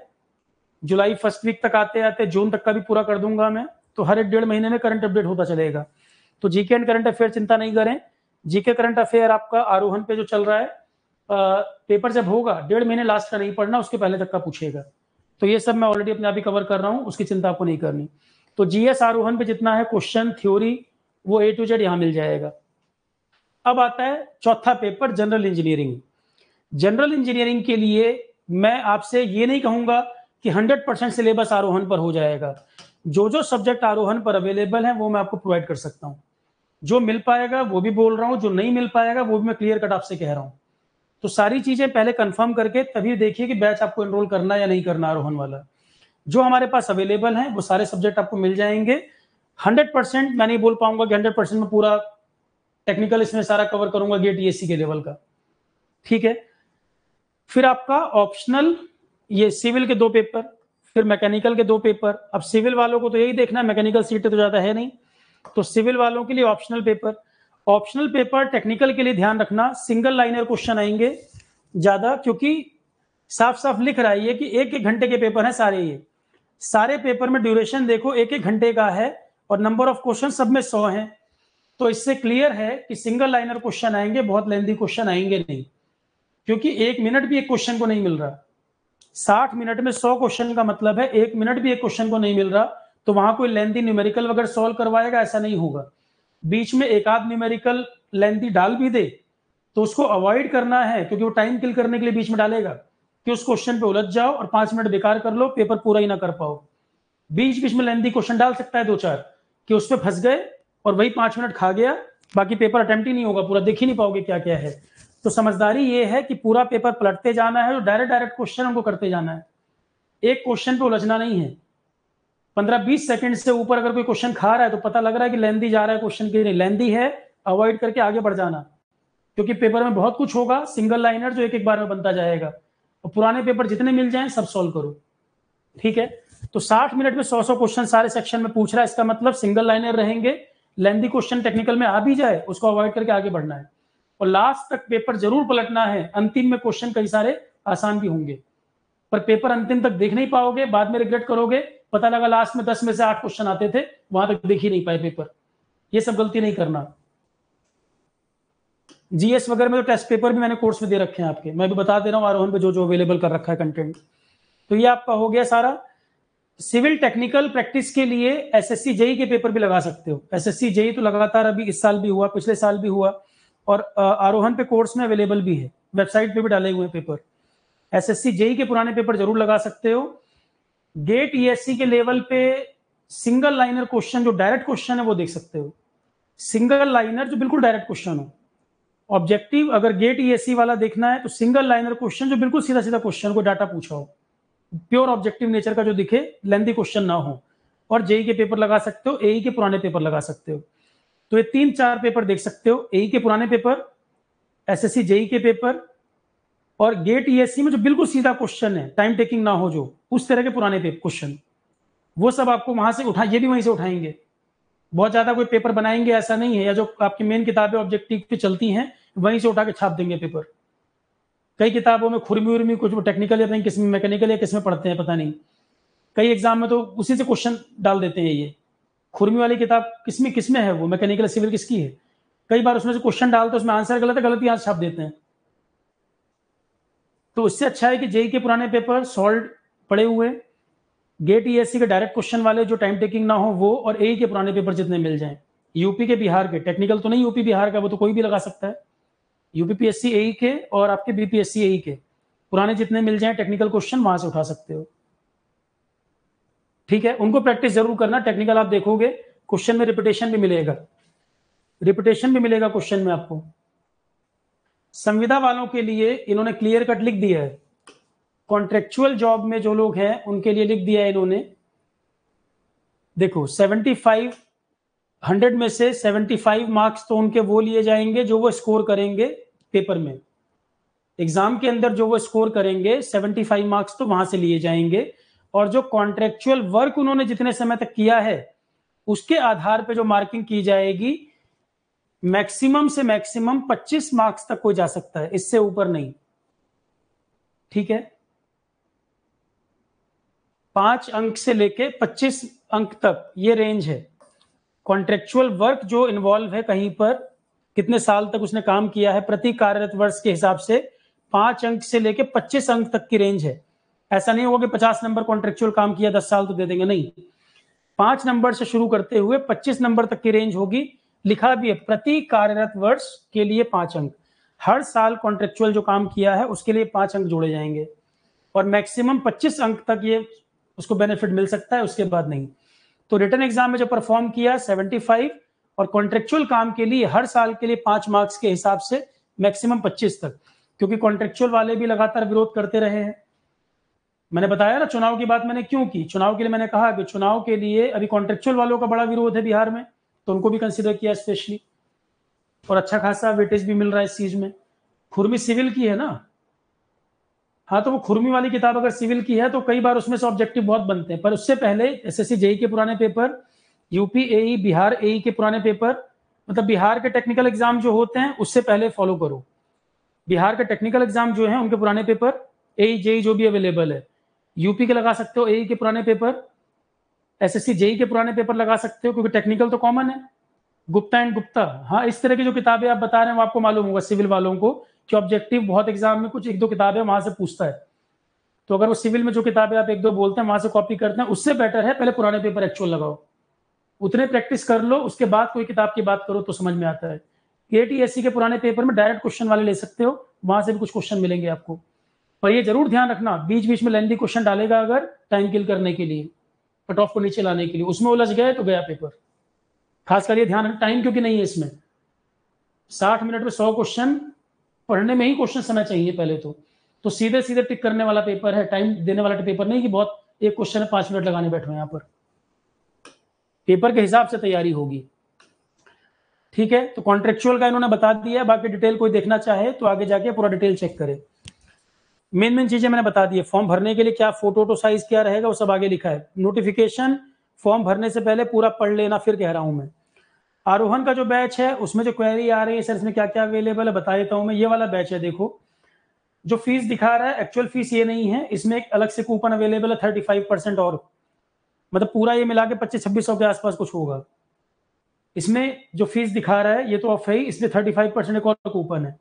जुलाई फर्स्ट वीक तक आते आते जून तक का भी पूरा कर दूंगा मैं। तो हर 1.5 महीने में करंट अपडेट होता चलेगा। तो जीके एंड करंट अफेयर चिंता नहीं करें। जीके करंट अफेयर आपका आरोहन पे जो चल रहा है, पेपर जब होगा 1.5 महीने लास्ट का नहीं पढ़ना, उसके पहले तक का पूछेगा। तो ये सब मैं ऑलरेडी अपने आप ही कवर कर रहा हूँ, उसकी चिंता आपको नहीं करनी। तो जीएस आरोहन पे जितना है क्वेश्चन थ्योरी, वो A to Z यहाँ मिल जाएगा। अब आता है चौथा paper, general engineering. General engineering के लिए मैं आपसे ये नहीं कहूंगा कि 100% सिलेबस आरोहन पर हो जाएगा। जो जो सब्जेक्ट आरोहन पर अवेलेबल है वो मैं आपको प्रोवाइड कर सकता हूँ। जो मिल पाएगा वो भी बोल रहा हूँ, जो नहीं मिल पाएगा वो भी मैं क्लियर कट आपसे कह रहा हूँ। तो सारी चीजें पहले कंफर्म करके तभी देखिए कि बैच आपको एनरोल करना या नहीं करना आरोहन वाला। जो हमारे पास अवेलेबल है वो सारे सब्जेक्ट आपको मिल जाएंगे। 100% मैं नहीं बोल पाऊंगा कि 100% में पूरा टेक्निकल इसमें सारा कवर करूंगा गेट टीएससी के लेवल का, ठीक है। फिर आपका ऑप्शनल, ये सिविल के 2 पेपर, फिर मैकेनिकल के 2 पेपर। अब सिविल वालों को तो यही देखना है, मैकेनिकल सीटें तो ज्यादा है नहीं, तो सिविल वालों के लिए optional paper. Optional paper technical के लिए ध्यान रखना, सिंगल लाइनर क्वेश्चन आएंगे ज्यादा, क्योंकि साफ साफ लिख रहा है ये कि 1-1 घंटे के पेपर हैं सारे। ये सारे पेपर में ड्यूरेशन देखो 1-1 घंटे का है, और नंबर ऑफ क्वेश्चन सब में 100 हैं। तो इससे क्लियर है कि सिंगल लाइनर क्वेश्चन आएंगे, बहुत लेंथी क्वेश्चन आएंगे नहीं, क्योंकि 1 मिनट भी एक क्वेश्चन को नहीं मिल रहा। 60 मिनट में 100 क्वेश्चन का मतलब है 1 मिनट भी एक क्वेश्चन को नहीं मिल रहा। तो वहां कोई लेंथी न्यूमेरिकल वगैरह सॉल्व करवाएगा, ऐसा नहीं होगा। बीच में एक आध न्यूमेरिकल लेंथी डाल भी दे तो उसको अवॉइड करना है, क्योंकि वो टाइम किल करने के लिए बीच में डालेगा कि उस क्वेश्चन पे उलझ जाओ और 5 मिनट बेकार कर लो, पेपर पूरा ही ना कर पाओ। बीच बीच में लेंथी क्वेश्चन डाल सकता है 2-4 कि उस पर फंस गए और वही 5 मिनट खा गया, बाकी पेपर अटेम्प्ट ही नहीं होगा, पूरा देख ही नहीं पाओगे क्या क्या है। तो समझदारी ये है कि पूरा पेपर पलटते जाना है और डायरेक्ट क्वेश्चन हमको करते जाना है, एक क्वेश्चन पे उलझना नहीं है। 15-20 सेकंड से ऊपर अगर कोई क्वेश्चन खा रहा है तो पता लग रहा है कि लेंथी जा रहा है क्वेश्चन की नहीं, लेंथी है, अवॉइड करके आगे बढ़ जाना, क्योंकि पेपर में बहुत कुछ होगा सिंगल लाइनर जो एक बार में बनता जाएगा। और पुराने पेपर जितने मिल जाएं सब सॉल्व करो, ठीक है। तो 60 मिनट में 100 क्वेश्चन सारे सेक्शन में पूछ रहा है, इसका मतलब सिंगल लाइनर रहेंगे, लेंथी क्वेश्चन टेक्निकल में आ भी जाए उसको अवॉइड करके आगे बढ़ना है, और लास्ट तक पेपर जरूर पलटना है। अंतिम में क्वेश्चन कई सारे आसान भी होंगे, पर पेपर अंतिम तक देख नहीं पाओगे, बाद में रिग्रेट करोगे, पता लगा लास्ट में 10 में से 8 क्वेश्चन आते थे, वहां तक देख ही नहीं पाए पेपर। ये सब गलती नहीं करना। जीएस वगैरह में तो टेस्ट पेपर भी मैंने कोर्स में दे रखे हैं आपके, मैं भी बता दे रहा हूँ आरोहन पे जो जो अवेलेबल कर रखा है कंटेंट। तो ये आपका हो गया सारा। सिविल टेक्निकल प्रैक्टिस के लिए एसएससी जेई के पेपर भी लगा सकते हो। एसएससी जेई तो लगातार अभी इस साल भी हुआ, पिछले साल भी हुआ, और आरोहन पे कोर्स में अवेलेबल भी है, वेबसाइट पे भी डाले हुए पेपर। एसएससी जेई के पुराने पेपर जरूर लगा सकते हो। गेट ईएससी के लेवल पे सिंगल लाइनर क्वेश्चन जो डायरेक्ट क्वेश्चन है वो देख सकते हो, सिंगल लाइनर जो बिल्कुल डायरेक्ट क्वेश्चन हो। ऑब्जेक्टिव अगर गेट ईएससी वाला देखना है तो सिंगल लाइनर क्वेश्चन जो बिल्कुल सीधा सीधा क्वेश्चन को डाटा पूछा हो, प्योर ऑब्जेक्टिव नेचर का जो दिखे, लेंथी क्वेश्चन ना हो। और जेई के पेपर लगा सकते हो, एई के पुराने पेपर लगा सकते हो। तो ये 3-4 पेपर देख सकते हो, एई के पुराने पेपर, एसएससी जेई के पेपर, और गेट ईएससी में जो बिल्कुल सीधा क्वेश्चन है, टाइम टेकिंग ना हो, जो उस तरह के पुराने क्वेश्चन, वो सब आपको वहां से उठा, ये भी वहीं से उठाएंगे। बहुत ज्यादा कोई पेपर बनाएंगे ऐसा नहीं है, या जो आपकी मेन किताबें ऑब्जेक्टिव पे चलती हैं वहीं से उठा के छाप देंगे पेपर। कई किताबों में खुरमी उर्मी कुछ टेक्निकल या नहीं, किसमें मैकेनिकल या किसमें पढ़ते हैं पता नहीं, कई एग्जाम में तो उसी से क्वेश्चन डाल देते हैं। ये खुरमी वाली किताब किसमें है, वो मैकेनिकल सिविल किसकी है, कई बार उसमें से क्वेश्चन डालते उसमें आंसर गलत है, गलत ही आंसर छाप देते हैं। तो इससे अच्छा है कि जेई के पुराने पेपर सॉल्व पड़े हुए, गेट ईएससी के डायरेक्ट क्वेश्चन वाले जो टाइम टेकिंग ना हो वो, और एई के पुराने पेपर जितने मिल जाएं, यूपी के बिहार के, टेक्निकल तो नहीं यूपी बिहार का, वो तो कोई भी लगा सकता है, यूपीपीएससी एई के और आपके बीपीएससी एई के पुराने जितने मिल जाएं टेक्निकल क्वेश्चन वहां से उठा सकते हो। ठीक है, उनको प्रैक्टिस जरूर करना। टेक्निकल आप देखोगे क्वेश्चन में रिपीटेशन भी मिलेगा, क्वेश्चन में आपको। संविदा वालों के लिए इन्होंने क्लियर कट लिख दिया है, कॉन्ट्रेक्चुअल जॉब में जो लोग हैं उनके लिए लिख दिया है इन्होंने। देखो 100 में से 75 मार्क्स तो उनके वो लिए जाएंगे जो वो स्कोर करेंगे पेपर में, एग्जाम के अंदर जो वो स्कोर करेंगे 75 मार्क्स तो वहां से लिए जाएंगे। और जो कॉन्ट्रेक्चुअल वर्क उन्होंने जितने समय तक किया है उसके आधार पे जो मार्किंग की जाएगी, मैक्सिमम से मैक्सिमम 25 मार्क्स तक हो जा सकता है, इससे ऊपर नहीं। ठीक है, 5 अंक से लेके 25 अंक तक ये रेंज है। कॉन्ट्रेक्चुअल वर्क जो इन्वॉल्व है, कहीं पर कितने साल तक उसने काम किया है प्रति कार्यरत वर्ष के हिसाब से 5 अंक से लेके 25 अंक तक की रेंज है। ऐसा नहीं होगा कि 50 नंबर कॉन्ट्रेक्चुअल काम किया 10 साल तो दे देंगे, नहीं। 5 नंबर से शुरू करते हुए 25 नंबर तक की रेंज होगी। लिखा भी है प्रति कार्यरत वर्ष के लिए 5 अंक। हर साल कॉन्ट्रेक्चुअल जो काम किया है उसके लिए 5 अंक जोड़े जाएंगे और मैक्सिमम 25 अंक तक ये उसको बेनिफिट मिल सकता है, उसके बाद नहीं। तो रिटन एग्जाम में जो परफॉर्म किया 75 और कॉन्ट्रेक्चुअल काम के लिए हर साल के लिए 5 मार्क्स के हिसाब से मैक्सिमम 25 तक, क्योंकि कॉन्ट्रेक्चुअल वाले भी लगातार विरोध करते रहे हैं। मैंने बताया ना चुनाव की बात मैंने क्यों की। चुनाव के लिए मैंने कहा कि चुनाव के लिए अभी कॉन्ट्रेक्चुअल वालों का बड़ा विरोध है बिहार में, तो उनको भी कंसिडर किया स्पेशली, और अच्छा खासा वेटेज भी मिल रहा है इस चीज में। खुरमी सिविल की है ना, हाँ, तो वो खुरमी वाली किताब अगर सिविल की है तो कई बार उसमें से ऑब्जेक्टिव बहुत बनते हैं, पर उससे पहले एसएससी जेई के पुराने पेपर, यूपी एई, बिहार एई के पुराने पेपर, मतलब बिहार के टेक्निकल एग्जाम जो होते हैं उससे पहले फॉलो करो। बिहार के टेक्निकल एग्जाम जो है उनके पुराने पेपर, एई जेई जो भी अवेलेबल है, यूपी के लगा सकते हो, एई के पुराने पेपर, एसएससी जेई के पुराने पेपर लगा सकते हो, क्योंकि टेक्निकल तो कॉमन है। गुप्ता एंड गुप्ता, हाँ, इस तरह की जो किताबें आप बता रहे हैं वो आपको मालूम होगा सिविल वालों को कि ऑब्जेक्टिव बहुत एग्जाम में कुछ 1-2 किताबें वहां से पूछता है। तो अगर वो सिविल में जो किताबें आप 1-2 बोलते हैं वहां से कॉपी करते हैं, उससे बेटर है पहले पुराने पेपर एक्चुअल लगाओ, उतने प्रैक्टिस कर लो, उसके बाद कोई किताब की बात करो तो समझ में आता है। केटीएससी के पुराने पेपर में डायरेक्ट क्वेश्चन वाले ले सकते हो, वहां से भी कुछ क्वेश्चन मिलेंगे आपको। पर ये जरूर ध्यान रखना बीच बीच में लेंथी क्वेश्चन डालेगा अगर टाइम किल करने के लिए, कट ऑफ को नीचे लाने के लिए, उसमें उलझ गए तो गया पेपर। खासकर ये ध्यान, टाइम क्योंकि नहीं है इसमें, 60 मिनट में 100 क्वेश्चन, पढ़ने में ही क्वेश्चन समय चाहिए पहले तो सीधे सीधे टिक करने वाला पेपर है, टाइम देने वाला पेपर नहीं कि बहुत एक क्वेश्चन है 5 मिनट लगाने बैठो यहाँ पर। पेपर के हिसाब से तैयारी होगी। ठीक है, तो कॉन्ट्रेक्चुअल का इन्होंने बता दिया, बाकी डिटेल कोई देखना चाहे तो आगे जाके पूरा डिटेल चेक करे। मेन चीजें मैंने बता दी है। फॉर्म भरने के लिए क्या फोटो साइज क्या रहेगा वो सब आगे लिखा है। नोटिफिकेशन फॉर्म भरने से पहले पूरा पढ़ लेना, फिर कह रहा हूं मैं। आरोहन का जो बैच है उसमें जो क्वेरी आ रही है सर इसमें क्या क्या अवेलेबल है बता देता हूं मैं। ये वाला बैच है, देखो जो फीस दिखा रहा है एक्चुअल फीस ये नहीं है, इसमें एक अलग से कूपन अवेलेबल है 35% और, मतलब पूरा ये मिला के 2500-2600 के आसपास कुछ होगा। इसमें जो फीस दिखा रहा है ये तो ऑफ है ही, इसमें 35% एक और कूपन है,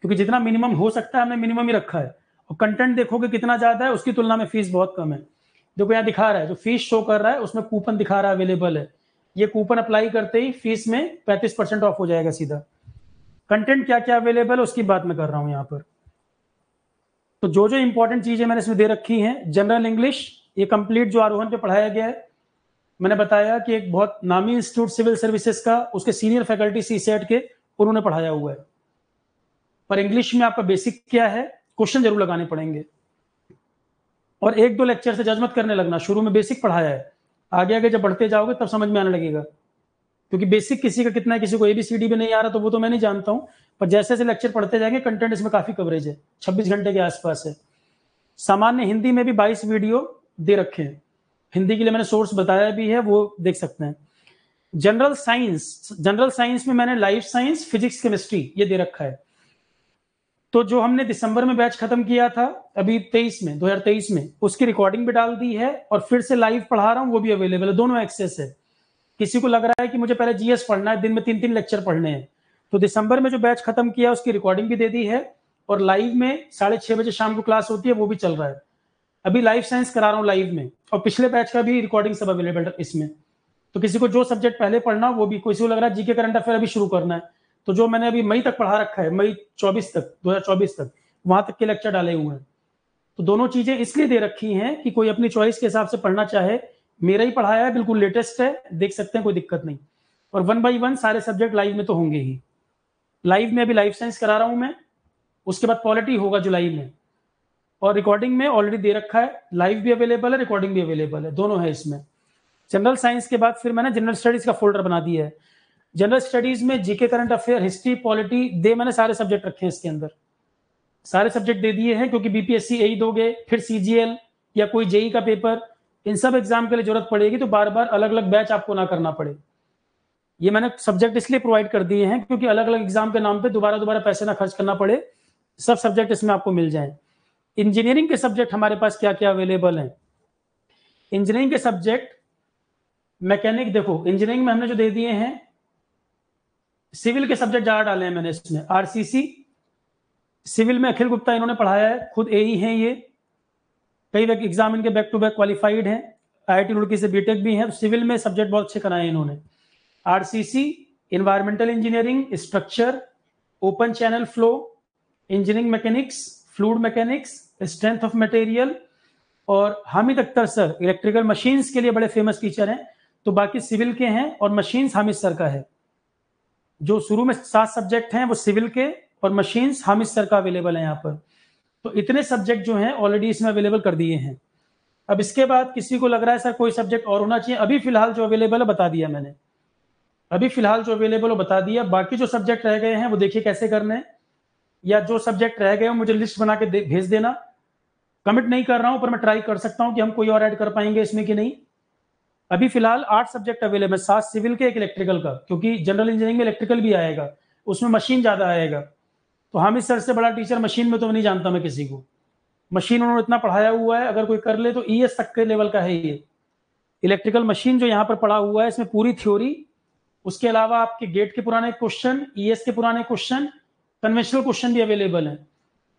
क्योंकि जितना मिनिमम हो सकता है हमने मिनिमम ही रखा है। और कंटेंट देखोगे कितना ज्यादा है उसकी तुलना में फीस बहुत कम है। देखो यहाँ दिखा रहा है, जो फीस शो कर रहा है उसमें कूपन दिखा रहा है अवेलेबल है, ये कूपन अप्लाई करते ही फीस में 35% ऑफ हो जाएगा सीधा। कंटेंट क्या क्या अवेलेबल है उसकी बात मैं कर रहा हूं यहाँ पर। तो जो जो इंपॉर्टेंट चीजें मैंने इसमें दे रखी हैं, जनरल इंग्लिश ये कंप्लीट जो आरोहण पे पढ़ाया गया है, मैंने बताया कि एक बहुत नामी इंस्टीट्यूट सिविल सर्विसेज का, उसके सीनियर फैकल्टी सीसेट के, उन्होंने पढ़ाया हुआ है। पर इंग्लिश में आपका बेसिक क्या है, क्वेश्चन जरूर लगाने पड़ेंगे। और 1-2 लेक्चर से जज मत करने लगना, शुरू में बेसिक पढ़ाया है, आगे आगे जब बढ़ते जाओगे तब समझ में आने लगेगा। क्योंकि बेसिक किसी का कितना है, किसी को एबीसीडी भी नहीं आ रहा तो वो तो मैं नहीं जानता हूं, पर जैसे जैसे लेक्चर पढ़ते जाएंगे कंटेंट इसमें काफी कवरेज है, 26 घंटे के आसपास है। सामान्य हिंदी में भी 22 वीडियो दे रखे हैं, हिंदी के लिए मैंने सोर्स बताया भी है, वो देख सकते हैं। जनरल साइंस में मैंने लाइफ साइंस, फिजिक्स, केमिस्ट्री ये दे रखा है। तो जो हमने दिसंबर में बैच खत्म किया था अभी 2023 में, उसकी रिकॉर्डिंग भी डाल दी है और फिर से लाइव पढ़ा रहा हूँ, वो भी अवेलेबल है, दोनों एक्सेस है। किसी को लग रहा है कि मुझे पहले जीएस पढ़ना है, दिन में 3-3 लेक्चर पढ़ने हैं, तो दिसंबर में जो बैच खत्म किया उसकी रिकॉर्डिंग भी दे दी है, और लाइव में 6:30 बजे शाम को क्लास होती है, वो भी चल रहा है। अभी लाइफ साइंस करा रहा हूँ लाइव में, और पिछले बैच का भी रिकॉर्डिंग सब अवेलेबल है इसमें। तो किसी को जो सब्जेक्ट पहले पढ़ना वो भी, किसी को लग रहा है जीके करंट अफेयर अभी शुरू करना है तो जो मैंने अभी मई तक पढ़ा रखा है, मई 24 तक, 2024 तक, वहां तक के लेक्चर डाले हुए हैं। तो दोनों चीजें इसलिए दे रखी हैं कि कोई अपनी चॉइस के हिसाब से पढ़ना चाहे। मेरा ही पढ़ाया है, बिल्कुल लेटेस्ट है, देख सकते हैं, कोई दिक्कत नहीं। और 1 बाई 1 सारे सब्जेक्ट लाइव में तो होंगे ही। लाइव में अभी लाइफ साइंस करा रहा हूं मैं, उसके बाद पॉलिटी होगा जुलाई में, और रिकॉर्डिंग में ऑलरेडी दे रखा है, लाइव भी अवेलेबल है, रिकॉर्डिंग भी अवेलेबल है, दोनों है इसमें। जनरल साइंस के बाद फिर मैंने जनरल स्टडीज का फोल्डर बना दिया है। जनरल स्टडीज में GK, current affair, history, polity दे मैंने सारे सब्जेक्ट रखे हैं इसके अंदर, सारे सब्जेक्ट दे दिए हैं, क्योंकि बीपीएससी यही दोगे, फिर सीजीएल या कोई जेई का पेपर, इन सब एग्जाम के लिए जरूरत पड़ेगी, तो बार बार अलग अलग बैच आपको ना करना पड़े। ये मैंने सब्जेक्ट इसलिए प्रोवाइड कर दिए हैं क्योंकि अलग अलग एग्जाम के नाम पे दोबारा दोबारा पैसे ना खर्च करना पड़े, सब सब्जेक्ट इसमें आपको मिल जाएं। इंजीनियरिंग के सब्जेक्ट हमारे पास क्या क्या अवेलेबल हैं? इंजीनियरिंग के सब्जेक्ट मैकेनिक, देखो इंजीनियरिंग में हमने जो दे दिए हैं, सिविल के सब्जेक्ट ज्यादा डाले हैं मैंने इसमें। आरसीसी सिविल में अखिल गुप्ता इन्होंने पढ़ाया है, खुद एई हैं ये, कई एग्जाम इनके बैक टू बैक क्वालिफाइड हैं, आईआईटी रुड़की से बीटेक भी है, तो सिविल में सब्जेक्ट बहुत अच्छे कराए इन्होंने। RCC, environmental engineering, structure, open channel flow, engineering mechanics, fluid mechanics, strength of material, और Hamid Akhtar sir electrical machines के लिए बड़े फेमस टीचर हैं। तो बाकी सिविल के हैं, और मशीन्स हामिद सर का है। जो शुरू में 7 सब्जेक्ट हैं वो सिविल के, और मशीन्स हामिद सर का अवेलेबल है यहाँ पर। तो इतने सब्जेक्ट जो हैं ऑलरेडी इसमें अवेलेबल कर दिए हैं। अब इसके बाद किसी को लग रहा है सर कोई सब्जेक्ट और होना चाहिए, अभी फिलहाल जो अवेलेबल है बता दिया मैंने, अभी फिलहाल जो अवेलेबल है बता दिया। बाकी जो सब्जेक्ट रह गए हैं वो देखिए कैसे करने हैं, या जो सब्जेक्ट रह गए मुझे लिस्ट बना के भेज देना। कमिट नहीं कर रहा हूं, पर मैं ट्राई कर सकता हूं कि हम कोई और ऐड कर पाएंगे इसमें कि नहीं। अभी फिलहाल 8 सब्जेक्ट अवेलेबल, 7 सिविल के, 1 इलेक्ट्रिकल का, क्योंकि जनरल इंजीनियरिंग में इलेक्ट्रिकल भी आएगा, उसमें मशीन ज्यादा आएगा। तो हामिद सर से बड़ा टीचर मशीन में तो नहीं जानता मैं किसी को, मशीन उन्होंने इतना पढ़ाया हुआ है, अगर कोई कर ले तो ईएस तक के लेवल का है ये। इलेक्ट्रिकल मशीन जो यहाँ पर पढ़ा हुआ है, इसमें पूरी थ्योरी, उसके अलावा आपके गेट के पुराने क्वेश्चन, ईएस के पुराने क्वेश्चन, कन्वेंशनल क्वेश्चन भी अवेलेबल है।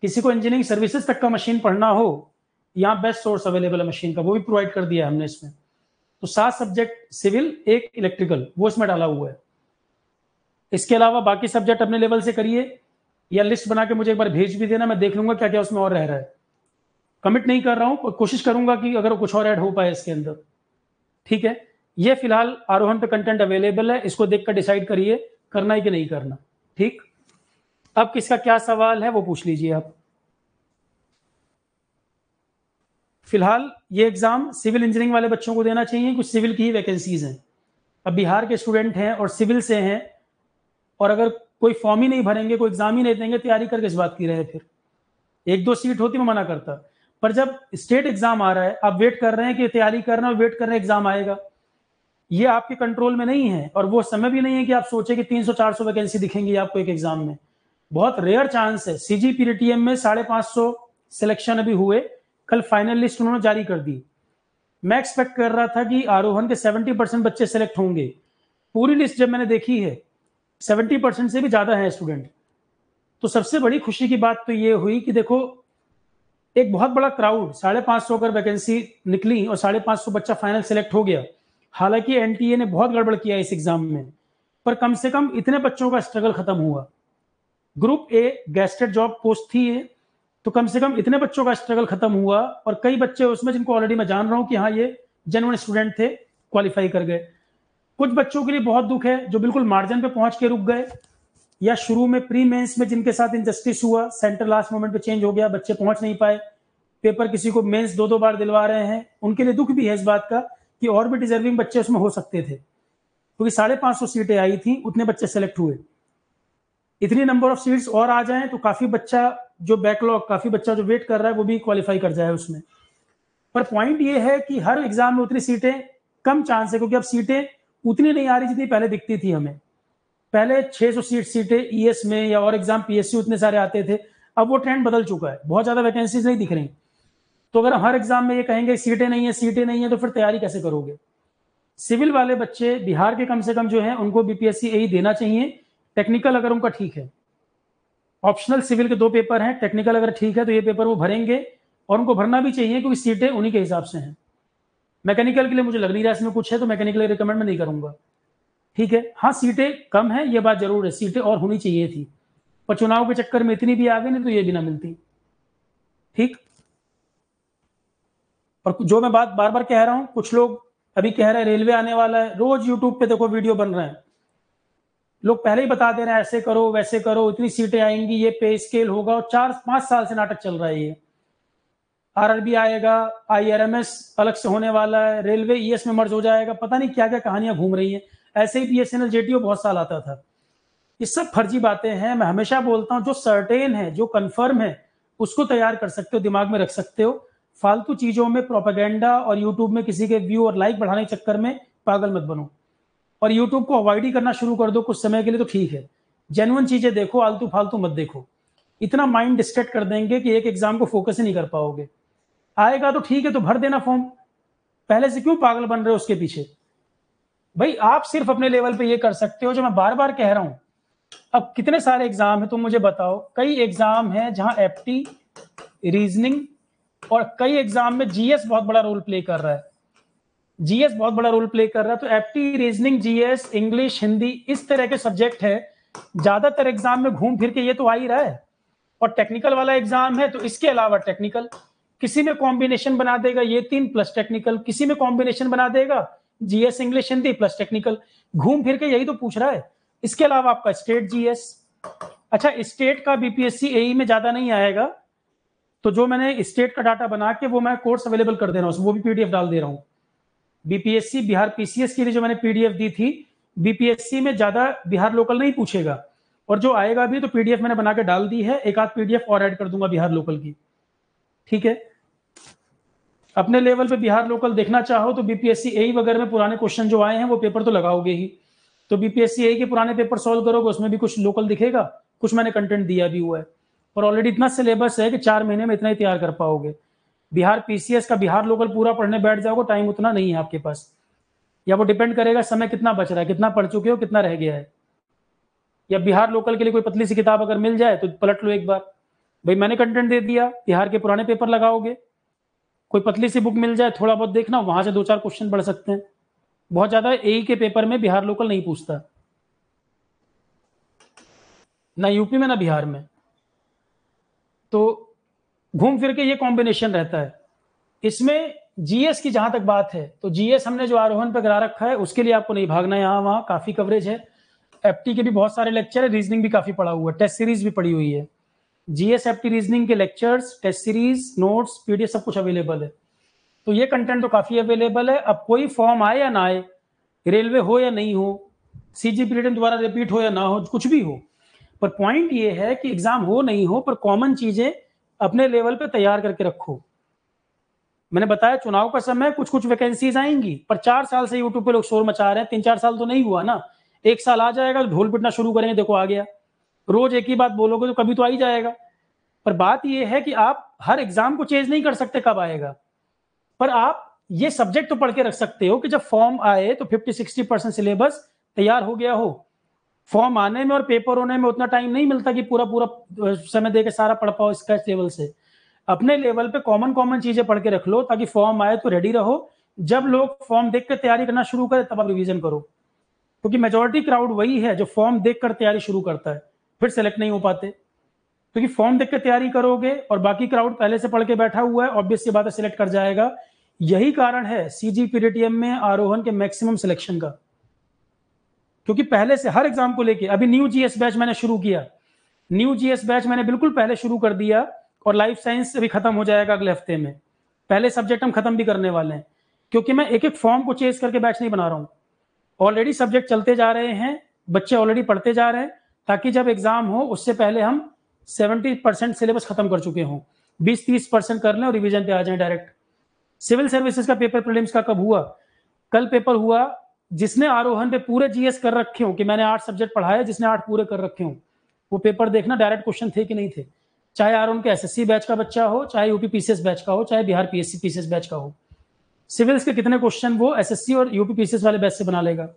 किसी को इंजीनियरिंग सर्विसेज तक का मशीन पढ़ना हो, यहाँ बेस्ट सोर्स अवेलेबल है मशीन का, वो भी प्रोवाइड कर दिया है हमने इसमें। तो 7 सब्जेक्ट सिविल, 1 इलेक्ट्रिकल, वो इसमें डाला हुआ है। इसके अलावा बाकी सब्जेक्ट अपने लेवल से करिए, या लिस्ट बना के मुझे एक बार भेज भी देना, मैं देख लूंगा क्या क्या उसमें और रह रहा है। कमिट नहीं कर रहा हूं, कोशिश करूंगा कि अगर कुछ और ऐड हो पाए इसके अंदर। ठीक है, ये फिलहाल आरोहण पे कंटेंट अवेलेबल है, इसको देखकर डिसाइड करिए करना है कि नहीं करना। ठीक, अब किसका क्या सवाल है वो पूछ लीजिए आप। फिलहाल ये एग्जाम सिविल इंजीनियरिंग वाले बच्चों को देना चाहिए, कुछ सिविल की ही वैकेंसीज हैं। अब बिहार के स्टूडेंट हैं और सिविल से हैं, और अगर कोई फॉर्म ही नहीं भरेंगे, कोई एग्जाम ही नहीं देंगे, तैयारी करके इस बात की रहे। फिर 1-2 सीट होती मैं मना करता, पर जब स्टेट एग्जाम आ रहा है, आप वेट कर रहे हैं कि तैयारी कर रहे हैं और वेट कर रहे हैं एग्जाम आएगा, ये आपके कंट्रोल में नहीं है। और वो समय भी नहीं है कि आप सोचे कि 300-400 वैकेंसी दिखेंगी आपको एक एग्जाम में, बहुत रेयर चांस है। CGPTM में 550 सिलेक्शन अभी हुए, कल फाइनल लिस्ट उन्होंने जारी कर दी। मैं एक्सपेक्ट कर रहा था कि आरोहण के 70% बच्चे सेलेक्ट होंगे। पूरी लिस्ट जब मैंने देखी है, 70% से भी ज्यादा है स्टूडेंट। तो सबसे बड़ी खुशी की बात तो ये हुई कि देखो, एक बहुत बड़ा क्राउड, 550 अगर वैकेंसी निकली और 550 बच्चा फाइनल सेलेक्ट हो गया। हालांकि एनटीए ने बहुत गड़बड़ किया इस एग्जाम में, पर कम से कम इतने बच्चों का स्ट्रगल खत्म हुआ। ग्रुप ए गैस्टेड जॉब पोस्ट थी ये, तो कम से कम इतने बच्चों का स्ट्रगल खत्म हुआ, और कई बच्चे उसमें जिनको ऑलरेडी मैं जान रहा हूं कि हाँ ये जेन्युइन स्टूडेंट थे, क्वालिफाई कर गए। कुछ बच्चों के लिए बहुत दुख है जो बिल्कुल मार्जिन पे पहुंच के रुक गए, या शुरू में प्री मेंस में जिनके साथ इनजस्टिस हुआ, सेंटर लास्ट मोमेंट पे चेंज हो गया, बच्चे पहुंच नहीं पाए, पेपर किसी को मेंस 2-2 बार दिलवा रहे हैं। उनके लिए दुख भी है इस बात का कि और भी डिजर्विंग बच्चे उसमें हो सकते थे, क्योंकि 550 सीटें आई थी, उतने बच्चे सेलेक्ट हुए। इतनी नंबर ऑफ सीट्स और आ जाएं तो काफी बच्चा जो बैकलॉग, काफी बच्चा जो वेट कर रहा है वो भी क्वालिफाई कर जाए उसमें। पर पॉइंट ये है कि हर एग्जाम में उतनी सीटें कम चांस है, क्योंकि अब सीटें उतनी नहीं आ रही जितनी पहले दिखती थी हमें। पहले 600 सीटें ईएस में या और एग्जाम पीएससी उतने सारे आते थे, अब वो ट्रेंड बदल चुका है, बहुत ज्यादा वैकेंसीज नहीं दिख रही। तो अगर हर एग्जाम में ये कहेंगे सीटें नहीं है, सीटें नहीं है, तो फिर तैयारी कैसे करोगे? सिविल वाले बच्चे बिहार के कम से कम जो है उनको बीपीएससी यही देना चाहिए। टेक्निकल अगर उनका ठीक है, ऑप्शनल सिविल के 2 पेपर हैं, टेक्निकल अगर ठीक है तो ये पेपर वो भरेंगे, और उनको भरना भी चाहिए क्योंकि सीटें उन्हीं के हिसाब से हैं। मैकेनिकल के लिए मुझे लग नहीं रहा इसमें कुछ है, तो मैकेनिकल रिकमेंड मैं नहीं करूंगा। ठीक है, हाँ सीटें कम है ये बात जरूर है, सीटें और होनी चाहिए थी, पर चुनाव के चक्कर में इतनी भी आ गई नहीं तो ये भी ना मिलती। ठीक। और जो मैं बात बार बार कह रहा हूं, कुछ लोग अभी कह रहे हैं रेलवे आने वाला है, रोज यूट्यूब पे देखो वीडियो बन रहे हैं, लोग पहले ही बता दे रहे हैं ऐसे करो वैसे करो, इतनी सीटें आएंगी, ये पे स्केल होगा, और 4-5 साल से नाटक चल रहा है ये। आरआरबी आएगा, आईआरएमएस अलग से होने वाला है, रेलवे ईएस में मर्ज हो जाएगा, पता नहीं क्या क्या कहानियां घूम रही हैं। ऐसे ही बीएसएनएल जेटीओ बहुत साल आता था। ये सब फर्जी बातें हैं। मैं हमेशा बोलता हूं जो सर्टेन है, जो कंफर्म है, उसको तैयार कर सकते हो, दिमाग में रख सकते हो। फालतू चीजों में, प्रोपेगेंडा और यूट्यूब में किसी के व्यू और लाइक बढ़ाने के चक्कर में पागल मत बनो, और यूट्यूब को अवॉइड ही करना शुरू कर दो कुछ समय के लिए तो ठीक है। जेन्युइन चीजें देखो, आलतू फालतू मत देखो। इतना माइंड डिस्ट्रैक्ट कर देंगे कि एक एग्जाम को फोकस ही नहीं कर पाओगे। आएगा तो ठीक है, तो भर देना फॉर्म, पहले से क्यों पागल बन रहे हो उसके पीछे। भाई आप सिर्फ अपने लेवल पे ये कर सकते हो जो मैं बार बार कह रहा हूं। अब कितने सारे एग्जाम है तुम मुझे बताओ, कई एग्जाम है जहां एफटी, रीजनिंग और कई एग्जाम में जीएस बहुत बड़ा रोल प्ले कर रहा है। जीएस बहुत बड़ा रोल प्ले कर रहा है, तो FT, reasoning, GS, English, Hindi, इस तरह के सब्जेक्ट है, ज्यादातर एग्जाम में घूम फिर के ये तो आ ही रहा है। और टेक्निकल वाला एग्जाम है तो इसके अलावा टेक्निकल, किसी में कॉम्बिनेशन बना देगा ये 3 प्लस टेक्निकल, किसी में कॉम्बिनेशन बना देगा GS, English, Hindi plus technical, घूम फिर के यही तो पूछ रहा है। इसके अलावा आपका स्टेट जीएस, अच्छा स्टेट का बीपीएससी एई में ज्यादा नहीं आएगा, तो जो मैंने स्टेट का डाटा बना के वो मैं कोर्स अवेलेबल कर दे रहा हूँ, वो भी पीडीएफ डाल दे रहा हूँ। बीपीएससी बिहार पीसीएस के लिए जो मैंने पीडीएफ दी थी, बीपीएससी में ज्यादा बिहार लोकल नहीं पूछेगा, और जो आएगा भी तो पीडीएफ मैंने बना के डाल दी है, एक आध पीडीएफ और ऐड कर दूंगा बिहार लोकल की। ठीक है, अपने लेवल पे बिहार लोकल देखना चाहो तो बीपीएससी एई वगैरह में पुराने क्वेश्चन जो आए हैं वो पेपर तो लगाओगे ही, तो बीपीएससी एई के पुराने पेपर सॉल्व करोगे, उसमें भी कुछ लोकल दिखेगा, कुछ मैंने कंटेंट दिया भी हुआ है, और ऑलरेडी इतना सिलेबस है कि 4 महीने में इतना ही तैयार कर पाओगे। बिहार पीसीएस का बिहार लोकल पूरा पढ़ने बैठ जाओगे, टाइम उतना नहीं है आपके पास, या वो डिपेंड करेगा समय कितना बच रहा है, कितना पढ़ चुके हो, कितना रह गया है। या बिहार लोकल के लिए कोई पतली सी किताब अगर मिल जाए तो पलट लो एक बार, भाई मैंने कंटेंट दे दिया, बिहार के पुराने पेपर लगाओगे, कोई पतली सी बुक मिल जाए, थोड़ा बहुत देखना, वहां से 2-4 क्वेश्चन पढ़ सकते हैं। बहुत ज्यादा एई के पेपर में बिहार लोकल नहीं पूछता, ना यूपी में ना बिहार में, तो घूम फिर के ये कॉम्बिनेशन रहता है। इसमें जीएस की जहां तक बात है, तो जीएस हमने जो आरोहण पे करा रखा है, उसके लिए आपको नहीं भागना, यहाँ वहां काफी कवरेज है। एफटी के भी बहुत सारे लेक्चर है, रीजनिंग भी काफी पड़ा हुआ है, टेस्ट सीरीज भी पड़ी हुई है। जीएस एफटी रीजनिंग के lectures, test series, notes, PDF सब कुछ अवेलेबल है, तो ये कंटेंट तो काफी अवेलेबल है। अब कोई फॉर्म आए या ना आए, रेलवे हो या नहीं हो, सीजीपी रिटर्न दोबारा रिपीट हो या ना हो, कुछ भी हो, पर पॉइंट ये है कि एग्जाम हो नहीं हो, पर कॉमन चीजें अपने लेवल पे तैयार करके रखो। मैंने बताया चुनाव का समय कुछ कुछ वैकेंसीज आएंगी, पर 4 साल से यूट्यूब पे लोग शोर मचा रहे हैं, 3-4 साल तो नहीं हुआ ना, 1 साल आ जाएगा तो ढोल पिटना शुरू करेंगे, देखो आ गया, रोज एक ही बात बोलोगे तो कभी तो आ ही जाएगा। पर बात यह है कि आप हर एग्जाम को चेंज नहीं कर सकते कब आएगा, पर आप ये सब्जेक्ट तो पढ़ के रख सकते हो कि जब फॉर्म आए तो 50-60% सिलेबस तैयार हो गया हो। फॉर्म आने में और पेपर होने में उतना टाइम नहीं मिलता कि पूरा पूरा समय दे के सारा पढ़ पाओ स्क्रैच लेवल से। अपने लेवल पे कॉमन कॉमन चीजें पढ़ के रख लो ताकि फॉर्म आए तो रेडी रहो, जब लोग फॉर्म देख कर तैयारी करना शुरू करें तब आप रिवीजन करो, क्योंकि मेजोरिटी क्राउड वही है जो फॉर्म देखकर तैयारी शुरू करता है, फिर सेलेक्ट नहीं हो पाते, क्योंकि फॉर्म देख कर तैयारी करोगे और बाकी क्राउड पहले से पढ़ के बैठा हुआ है, ऑब्वियस सी बात है सिलेक्ट कर जाएगा। यही कारण है सीजीपीटीएम में आरोहण के मैक्सिमम सिलेक्शन का, क्योंकि पहले से हर एग्जाम को लेके, अभी न्यू जीएस बैच मैंने शुरू किया, न्यू जीएस बैच मैंने बिल्कुल पहले शुरू कर दिया, और लाइफ साइंस अभी खत्म हो जाएगा अगले हफ्ते में, पहले सब्जेक्ट हम खत्म भी करने वाले हैं, क्योंकि मैं एक एक फॉर्म को चेस करके बैच नहीं बना रहा हूं, ऑलरेडी सब्जेक्ट चलते जा रहे हैं, बच्चे ऑलरेडी पढ़ते जा रहे हैं, ताकि जब एग्जाम हो उससे पहले हम 70% सिलेबस खत्म कर चुके हों, 20-30% कर लें और रिवीजन पे आ जाएं डायरेक्ट। सिविल सर्विसेज का पेपर प्रीलिम्स का कब हुआ? कल पेपर हुआ। जिसने आरोहण पे पूरे जीएस कर रखे हो, कि मैंने 8 सब्जेक्ट पढ़ाए, जिसने 8 पूरे कर रखे हो, वो पेपर देखना डायरेक्ट क्वेश्चन थे कि नहीं थे, चाहे आरोहण के एसएससी बैच का बच्चा हो, चाहे यूपी पीसीएस बैच का हो, चाहे बिहार पीएससी पीसीएस बैच का हो। सिविल्स के कितने क्वेश्चन वो एसएससी और यूपी पीसीएस वाले बैच से बना लेगा।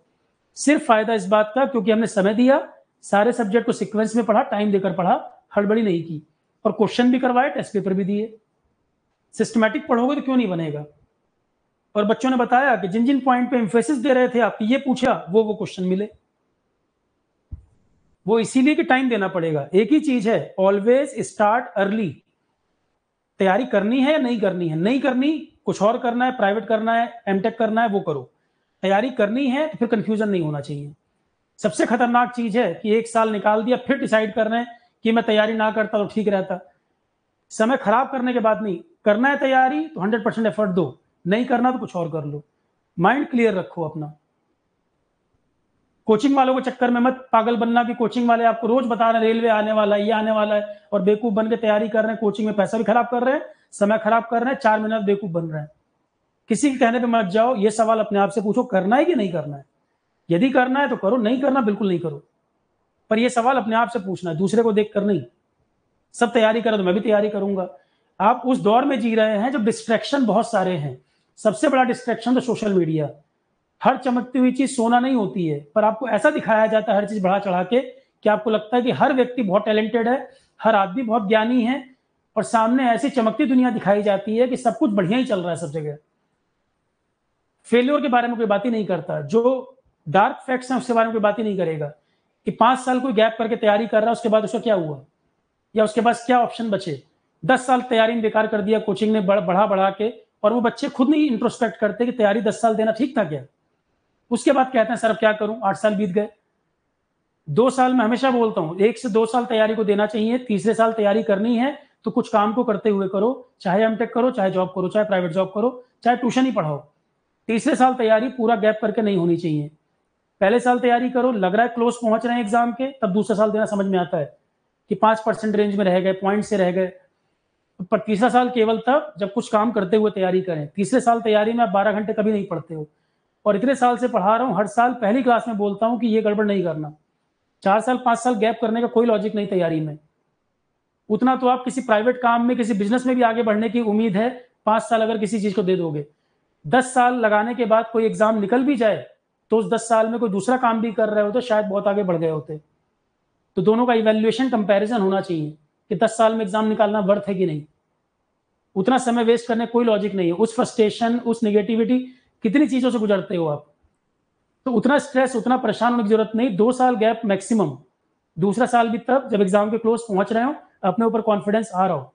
सिर्फ फायदा इस बात का क्योंकि हमने समय दिया, सारे सब्जेक्ट को सीक्वेंस में पढ़ा, टाइम देकर पढ़ा, हड़बड़ी नहीं की, और क्वेश्चन भी करवाए, टेस्ट पेपर भी दिए। सिस्टमैटिक पढ़ोगे तो क्यों नहीं बनेगा। और बच्चों ने बताया कि जिन जिन पॉइंट पे एम्फेसिस दे रहे थे आपकी ये पूछा वो क्वेश्चन मिले। वो इसीलिए कि टाइम देना पड़ेगा। एक ही चीज है, ऑलवेज स्टार्ट अर्ली। तैयारी करनी है या नहीं करनी है? नहीं करनी, कुछ और करना है, प्राइवेट करना है, एमटेक करना है, वो करो। तैयारी करनी है तो फिर कंफ्यूजन नहीं होना चाहिए। सबसे खतरनाक चीज है कि एक साल निकाल दिया फिर डिसाइड कर रहे हैं कि मैं तैयारी ना करता तो ठीक रहता। समय खराब करने के बाद नहीं, करना है तैयारी तो 100% एफर्ट दो, नहीं करना तो कुछ और कर लो। माइंड क्लियर रखो अपना। कोचिंग वालों के चक्कर में मत पागल बनना कि कोचिंग वाले आपको रोज बता रहे हैं रेलवे आने वाला है, ये आने वाला है, और बेवकूफ बन के तैयारी कर रहे हैं, कोचिंग में पैसा भी खराब कर रहे हैं, समय खराब कर रहे हैं, 4 महीना बेवकूफ बन रहे हैं। किसी के कहने पे मत जाओ। ये सवाल अपने आप से पूछो, करना है कि नहीं करना है। यदि करना है तो करो, नहीं करना बिल्कुल नहीं करो। पर यह सवाल अपने आप से पूछना है, दूसरे को देख कर नहीं। सब तैयारी करो तो मैं भी तैयारी करूंगा। आप उस दौर में जी रहे हैं जब डिस्ट्रैक्शन बहुत सारे हैं। सबसे बड़ा डिस्ट्रैक्शन तो सोशल मीडिया। हर चमकती हुई चीज सोना नहीं होती है, पर आपको ऐसा दिखाया जाता है हर चीज बढ़ा चढ़ा के कि आपको लगता है कि हर व्यक्ति बहुत टैलेंटेड है, हर आदमी बहुत ज्ञानी है, और सामने ऐसी चमकती दुनिया दिखाई जाती है कि सब कुछ बढ़िया ही चल रहा है सब जगह। फेल्योर के बारे में कोई बात ही नहीं करता। जो डार्क फैक्ट्स हैं उसके बारे में कोई बात ही नहीं करेगा कि 5 साल कोई गैप करके तैयारी कर रहा है, उसके बाद उसका क्या हुआ, या उसके पास क्या ऑप्शन बचे। 10 साल तैयारी में बेकार कर दिया कोचिंग ने बढ़ा बढ़ा के, और वो बच्चे खुद नहीं इंट्रोस्पेक्ट करते कि तैयारी 10 साल देना ठीक था क्या। उसके बाद कहते हैं सर अब क्या करूं, 8 साल बीत गए। 2 साल में हमेशा बोलता हूं 1 से 2 साल तैयारी को देना चाहिए। तीसरे साल तैयारी करनी है तो कुछ काम को करते हुए करो, चाहे एमटेक करो, चाहे जॉब करो, चाहे प्राइवेट जॉब करो, चाहे ट्यूशन ही पढ़ाओ। तीसरे साल तैयारी पूरा गैप करके नहीं होनी चाहिए। पहले साल तैयारी करो, लग रहा है क्लोज पहुंच रहे हैं एग्जाम के, तब दूसरा साल देना समझ में आता है कि 5% रेंज में रह गए, पॉइंट से रह गए। पर तीसरा साल केवल तब जब कुछ काम करते हुए तैयारी करें। तीसरे साल तैयारी में आप 12 घंटे कभी नहीं पढ़ते हो। और इतने साल से पढ़ा रहा हूं, हर साल पहली क्लास में बोलता हूं कि ये गड़बड़ नहीं करना। 4 साल 5 साल गैप करने का कोई लॉजिक नहीं तैयारी में। उतना तो आप किसी प्राइवेट काम में, किसी बिजनेस में भी आगे बढ़ने की उम्मीद है। 5 साल अगर किसी चीज को दे दोगे, 10 साल लगाने के बाद कोई एग्जाम निकल भी जाए तो उस 10 साल में कोई दूसरा काम भी कर रहे हो तो शायद बहुत आगे बढ़ गए होते। तो दोनों का इवेल्युएशन कंपैरिजन होना चाहिए कि 10 साल में एग्जाम निकालना वर्थ है कि नहीं। उतना समय वेस्ट करने कोई लॉजिक नहीं है। उस फ्रस्ट्रेशन, उस नेगेटिविटी, कितनी चीजों से गुजरते हो आप, तो उतना स्ट्रेस, उतना परेशान होने की जरूरत नहीं। 2 साल गैप मैक्सिमम। दूसरा साल भी तब जब एग्जाम के क्लोज पहुंच रहे हो, अपने ऊपर कॉन्फिडेंस आ रहा हो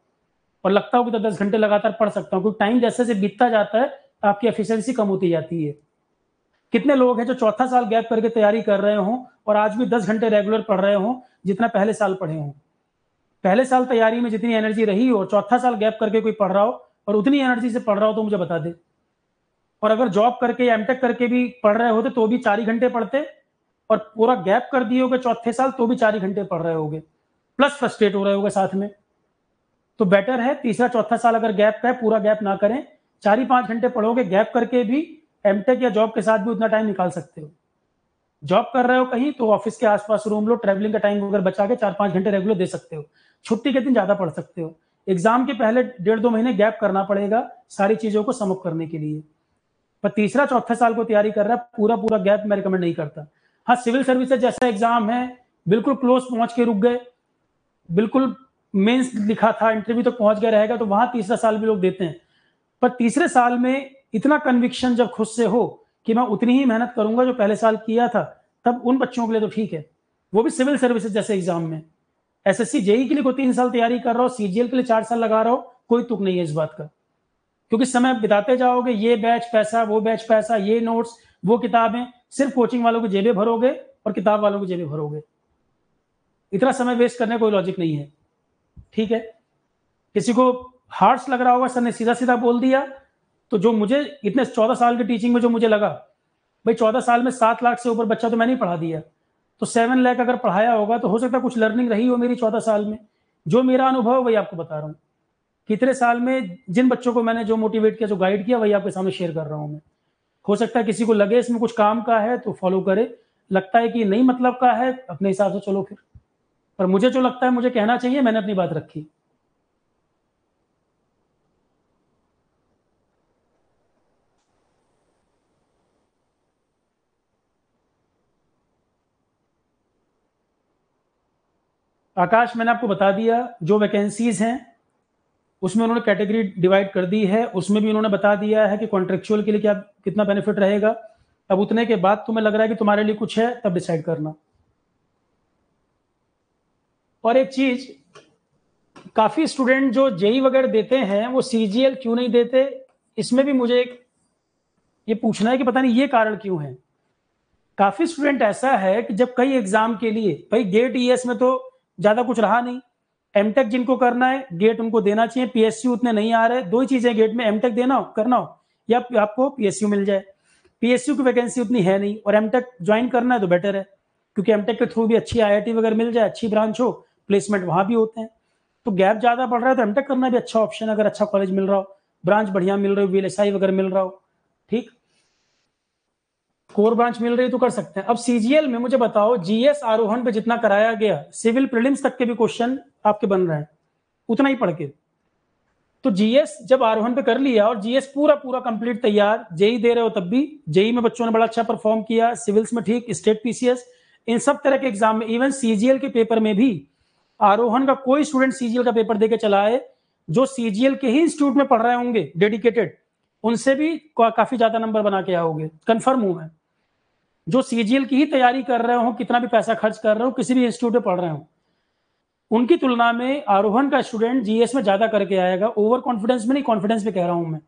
और लगता हो कि तो 10 घंटे लगातार पढ़ सकता हूँ, क्योंकि टाइम जैसे जैसे बीतता जाता है आपकी एफिशिएंसी कम होती जाती है। कितने लोग हैं जो चौथा साल गैप करके तैयारी कर रहे हो और आज भी 10 घंटे रेगुलर पढ़ रहे हो जितना पहले साल पढ़े हो। पहले साल तैयारी में जितनी एनर्जी रही हो, चौथा साल गैप करके कोई पढ़ रहा हो और उतनी एनर्जी से पढ़ रहा हो तो मुझे बता दे। और अगर जॉब करके या एमटेक करके भी पढ़ रहे होते तो भी 4 ही घंटे पढ़ते, और पूरा गैप कर दिए होगे चौथे साल तो भी 4 ही घंटे पढ़ रहे होगे, प्लस फ्रस्ट्रेट हो रहे होगे साथ में। तो बेटर है तीसरा चौथा साल अगर गैप का है, पूरा गैप ना करें। 4 ही 5 घंटे पढ़ोगे गैप करके भी, एमटेक या जॉब के साथ भी उतना टाइम निकाल सकते हो। जॉब कर रहे हो कहीं तो ऑफिस के आसपास रूम लो, ट्रैवलिंग का टाइम अगर बचा के 4-5 घंटे रेगुलर दे सकते हो। छुट्टी के दिन ज्यादा पढ़ सकते हो। एग्जाम के पहले 1.5-2 महीने गैप करना पड़ेगा सारी चीजों को समअप करने के लिए। पर तीसरा चौथा साल को तैयारी कर रहा है, पूरा पूरा गैप मैं रिकमेंड नहीं करता। हाँ, सिविल सर्विसेज जैसा एग्जाम है, बिल्कुल क्लोज पहुंच के रुक गए, बिल्कुल मेंस लिखा था, इंटरव्यू तक पहुंच गया रहेगा, तो वहां तीसरा साल भी लोग देते हैं। पर तीसरे साल में इतना कन्विक्शन जब खुद से हो कि मैं उतनी ही मेहनत करूंगा जो पहले साल किया था, तब उन बच्चों के लिए तो ठीक है। वो भी सिविल सर्विसेज जैसे एग्जाम में। एसएससी जेई के लिए कोई 3 साल तैयारी कर रहा हो, सीजीएल के लिए 4 साल लगा रहा हो, कोई तुक नहीं है इस बात का। क्योंकि समय बिताते जाओगे, ये बैच पैसा, वो बैच पैसा, ये नोट्स, वो किताबें, सिर्फ कोचिंग वालों की जेबें भरोगे और किताब वालों की जेबें भरोगे। इतना समय वेस्ट करने कोई लॉजिक नहीं है। ठीक है, किसी को हार्श लग रहा होगा, सर ने सीधा सीधा बोल दिया, तो जो मुझे इतने 14 साल की टीचिंग में जो मुझे लगा, भाई 14 साल में 7 लाख से ऊपर बच्चा तो मैंने ही पढ़ा दिया, तो 7 लाख अगर पढ़ाया होगा तो हो सकता है कुछ लर्निंग रही हो मेरी 14 साल में। जो मेरा अनुभव वही आपको बता रहा हूँ। कितने साल में जिन बच्चों को मैंने जो मोटिवेट किया, जो गाइड किया, वही आपके सामने शेयर कर रहा हूँ मैं। हो सकता है किसी को लगे इसमें कुछ काम का है तो फॉलो करे, लगता है कि नहीं मतलब का है, अपने हिसाब से चलो फिर। पर मुझे जो लगता है मुझे कहना चाहिए, मैंने अपनी बात रखी। आकाश, मैंने आपको बता दिया जो वैकेंसीज हैं उसमें उन्होंने कैटेगरी डिवाइड कर दी है, उसमें भी उन्होंने बता दिया है कि कॉन्ट्रेक्चुअल के लिए क्या कितना बेनिफिट रहेगा। अब उतने के बाद तुम्हें लग रहा है कि तुम्हारे लिए कुछ है, तब डिसाइड करना। और एक चीज, काफी स्टूडेंट जो जेई वगैरह देते हैं वो सीजीएल क्यों नहीं देते, इसमें भी मुझे ये पूछना है कि पता नहीं ये कारण क्यों है। काफी स्टूडेंट ऐसा है कि जब कई एग्जाम के लिए, भाई गेट ईएस में तो ज्यादा कुछ रहा नहीं, एमटेक जिनको करना है गेट उनको देना चाहिए, पीएसयू उतने नहीं आ रहे, दो ही चीजें गेट में, एमटेक देना हो करना हो या आपको पीएसयू मिल जाए। पीएसयू की वैकेंसी उतनी है नहीं, और एमटेक ज्वाइन करना है तो बेटर है, क्योंकि एमटेक के थ्रू भी अच्छी आईआईटी वगैरह मिल जाए, अच्छी ब्रांच हो, प्लेसमेंट वहां भी होते हैं। तो गैप ज्यादा पड़ रहा है तो एमटेक करना भी अच्छा ऑप्शन है, अगर अच्छा कॉलेज मिल रहा हो, ब्रांच बढ़िया मिल रही हो, वीएलएसआई वगैरह मिल रहा हो, ठीक, कोर ब्रांच मिल रही तो कर सकते हैं। अब सीजीएल में मुझे बताओ, जीएस आरोहण पे जितना कराया गया, सिविल प्रीलिम्स तक के भी क्वेश्चन आपके बन रहे हैं उतना ही पढ़ के। तो जीएस जब आरोहण पे कर लिया और जीएस पूरा पूरा कंप्लीट तैयार, जेई दे रहे हो तब भी, जेई में बच्चों ने बड़ा अच्छा परफॉर्म किया, सिविल्स में ठीक, स्टेट पीसीएस, इन सब तरह के एग्जाम में, इवन सीजीएल के पेपर में भी आरोहण का कोई स्टूडेंट सीजीएल का पेपर देके चला है जो सीजीएल के ही इंस्टीट्यूट में पढ़ रहे होंगे डेडिकेटेड, उनसे भी काफी ज्यादा नंबर बना के आओगे, कंफर्म हूं मैं। जो सीजीएल की ही तैयारी कर रहे हो, कितना भी पैसा खर्च कर रहे हो, किसी भी इंस्टीट्यूट में पढ़ रहे हो, उनकी तुलना में आरोहण का स्टूडेंट जीएस में ज्यादा करके आएगा। ओवर कॉन्फिडेंस में नहीं, कॉन्फिडेंस में कह रहा हूं मैं,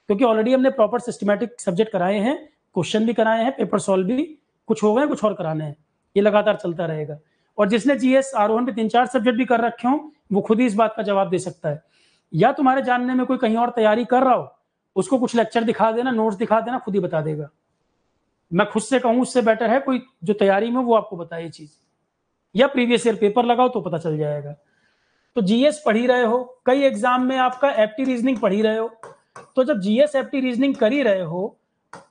क्योंकि ऑलरेडी हमने प्रॉपर सिस्टमैटिक सब्जेक्ट कराए हैं, क्वेश्चन भी कराए हैं, पेपर सॉल्व भी कुछ हो गए, कुछ और कराने हैं, ये लगातार चलता रहेगा। और जिसने जीएस आरोहण पे 3-4 सब्जेक्ट भी कर रखे हो, वो खुद ही इस बात का जवाब दे सकता है। या तुम्हारे जानने में कोई कहीं और तैयारी कर रहा हो, उसको कुछ लेक्चर दिखा देना, नोट्स दिखा देना, खुद ही बता देगा। मैं खुद से कहूं उससे बेटर है कोई जो तैयारी में वो आपको बताए ये चीज, या प्रीवियस ईयर पेपर लगाओ तो पता चल जाएगा। तो जीएस पढ़ ही रहे हो, कई एग्जाम में आपका एप्टी रीजनिंग पढ़ ही रहे हो, तो जब जीएस एप्टी रीजनिंग कर ही रहे हो,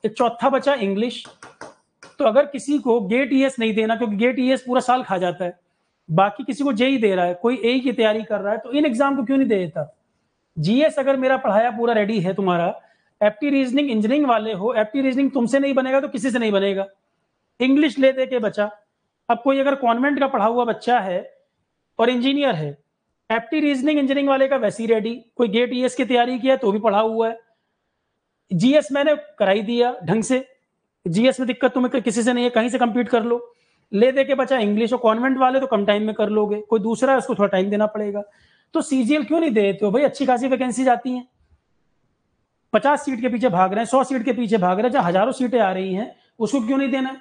एक चौथा बचा इंग्लिश। तो अगर किसी को गेट ईएस नहीं देना, क्योंकि गेट ईएस पूरा साल खा जाता है, बाकी किसी को जेई दे रहा है, कोई ए की तैयारी कर रहा है, तो इन एग्जाम को क्यों नहीं दे देता। जीएस अगर मेरा पढ़ाया पूरा रेडी है तुम्हारा, एप्टी रीजनिंग इंजीनियरिंग वाले हो, एप्टी रीजनिंग तुमसे नहीं बनेगा तो किसी से नहीं बनेगा, इंग्लिश ले दे के बचा। अब कोई अगर कॉन्वेंट का पढ़ा हुआ बच्चा है और इंजीनियर है, एप्टी रीजनिंग इंजीनियरिंग वाले का वैसी रेडी, कोई गेट ईएस की तैयारी किया तो भी पढ़ा हुआ है, जीएस मैंने कराई दिया ढंग से, जीएस में दिक्कत तुम्हें किसी से नहीं है, कहीं से कंप्लीट कर लो, ले दे के बचा इंग्लिश। और कॉन्वेंट वाले तो कम टाइम में कर लोगे, कोई दूसरा है उसको थोड़ा टाइम देना पड़ेगा। तो सीजीएल क्यों नहीं देते हो भाई, अच्छी खासी वैकेंसी जाती है, 50 सीट के पीछे भाग रहे हैं, 100 सीट के पीछे भाग रहे हैं, जहां हजारों सीटें आ रही हैं, उसको क्यों नहीं देना है।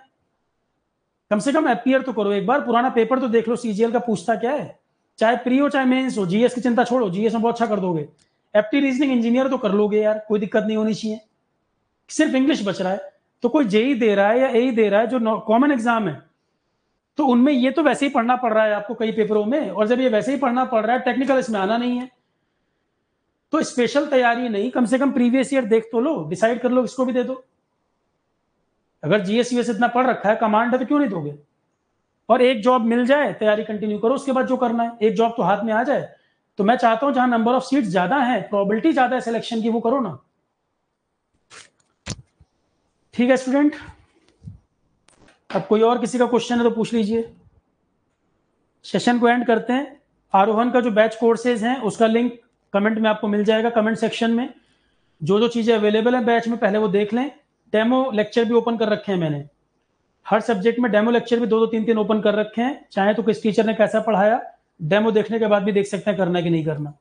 कम से कम अपीयर तो करो एक बार, पुराना पेपर तो देख लो सीजीएल का पूछता क्या है, चाहे प्री हो चाहे मेंस हो, जीएस की चिंता छोड़ो, जीएस में बहुत अच्छा कर दोगे, एप्टी रीजनिंग इंजीनियर तो कर लोगे यार, कोई दिक्कत नहीं होनी चाहिए। सिर्फ इंग्लिश बच रहा है, तो कोई जेई दे रहा है या ए दे रहा है जो कॉमन एग्जाम है, तो उनमें ये तो वैसे ही पढ़ना पड़ रहा है आपको कई पेपरों में, और जब ये वैसे ही पढ़ना पड़ रहा है, टेक्निकल इसमें आना नहीं है, तो स्पेशल तैयारी नहीं, कम से कम प्रीवियस ईयर देख तो लो, डिसाइड कर लो इसको भी दे दो। अगर जीएस यूएस इतना पढ़ रखा है, कमांड है, तो क्यों नहीं दोगे। और एक जॉब मिल जाए, तैयारी कंटिन्यू करो, उसके बाद जो करना है, एक जॉब तो हाथ में आ जाए। तो मैं चाहता हूं जहां नंबर ऑफ सीट्स ज्यादा है, प्रोबेबिलिटी ज्यादा है सिलेक्शन की, वो करो ना। ठीक है स्टूडेंट, अब कोई और किसी का क्वेश्चन है तो पूछ लीजिए, सेशन को एंड करते हैं। आरोहण का जो बैच कोर्सेज हैं उसका लिंक कमेंट में आपको मिल जाएगा, कमेंट सेक्शन में जो जो चीजें अवेलेबल हैं बैच में पहले वो देख लें। डेमो लेक्चर भी ओपन कर रखे हैं मैंने, हर सब्जेक्ट में डेमो लेक्चर भी 2-2 3-3 ओपन कर रखे हैं, चाहे तो किस टीचर ने कैसा पढ़ाया डेमो देखने के बाद भी देख सकते हैं करना कि नहीं करना,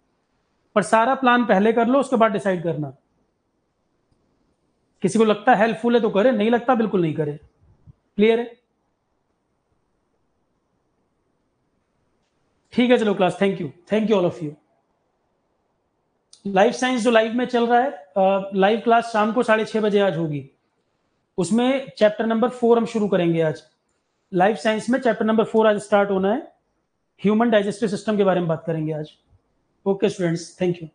पर सारा प्लान पहले कर लो, उसके बाद डिसाइड करना। किसी को लगता है हेल्पफुल है तो करे, नहीं लगता बिल्कुल नहीं करे। क्लियर है, ठीक है, चलो class, thank you all of you. Life science जो लाइव में चल रहा है, लाइव क्लास शाम को 6:30 बजे आज होगी, उसमें चैप्टर नंबर 4 हम शुरू करेंगे आज। लाइफ साइंस में चैप्टर नंबर 4 आज स्टार्ट होना है, ह्यूमन डाइजेस्टिव सिस्टम के बारे में बात करेंगे आज। Okay students, thank you.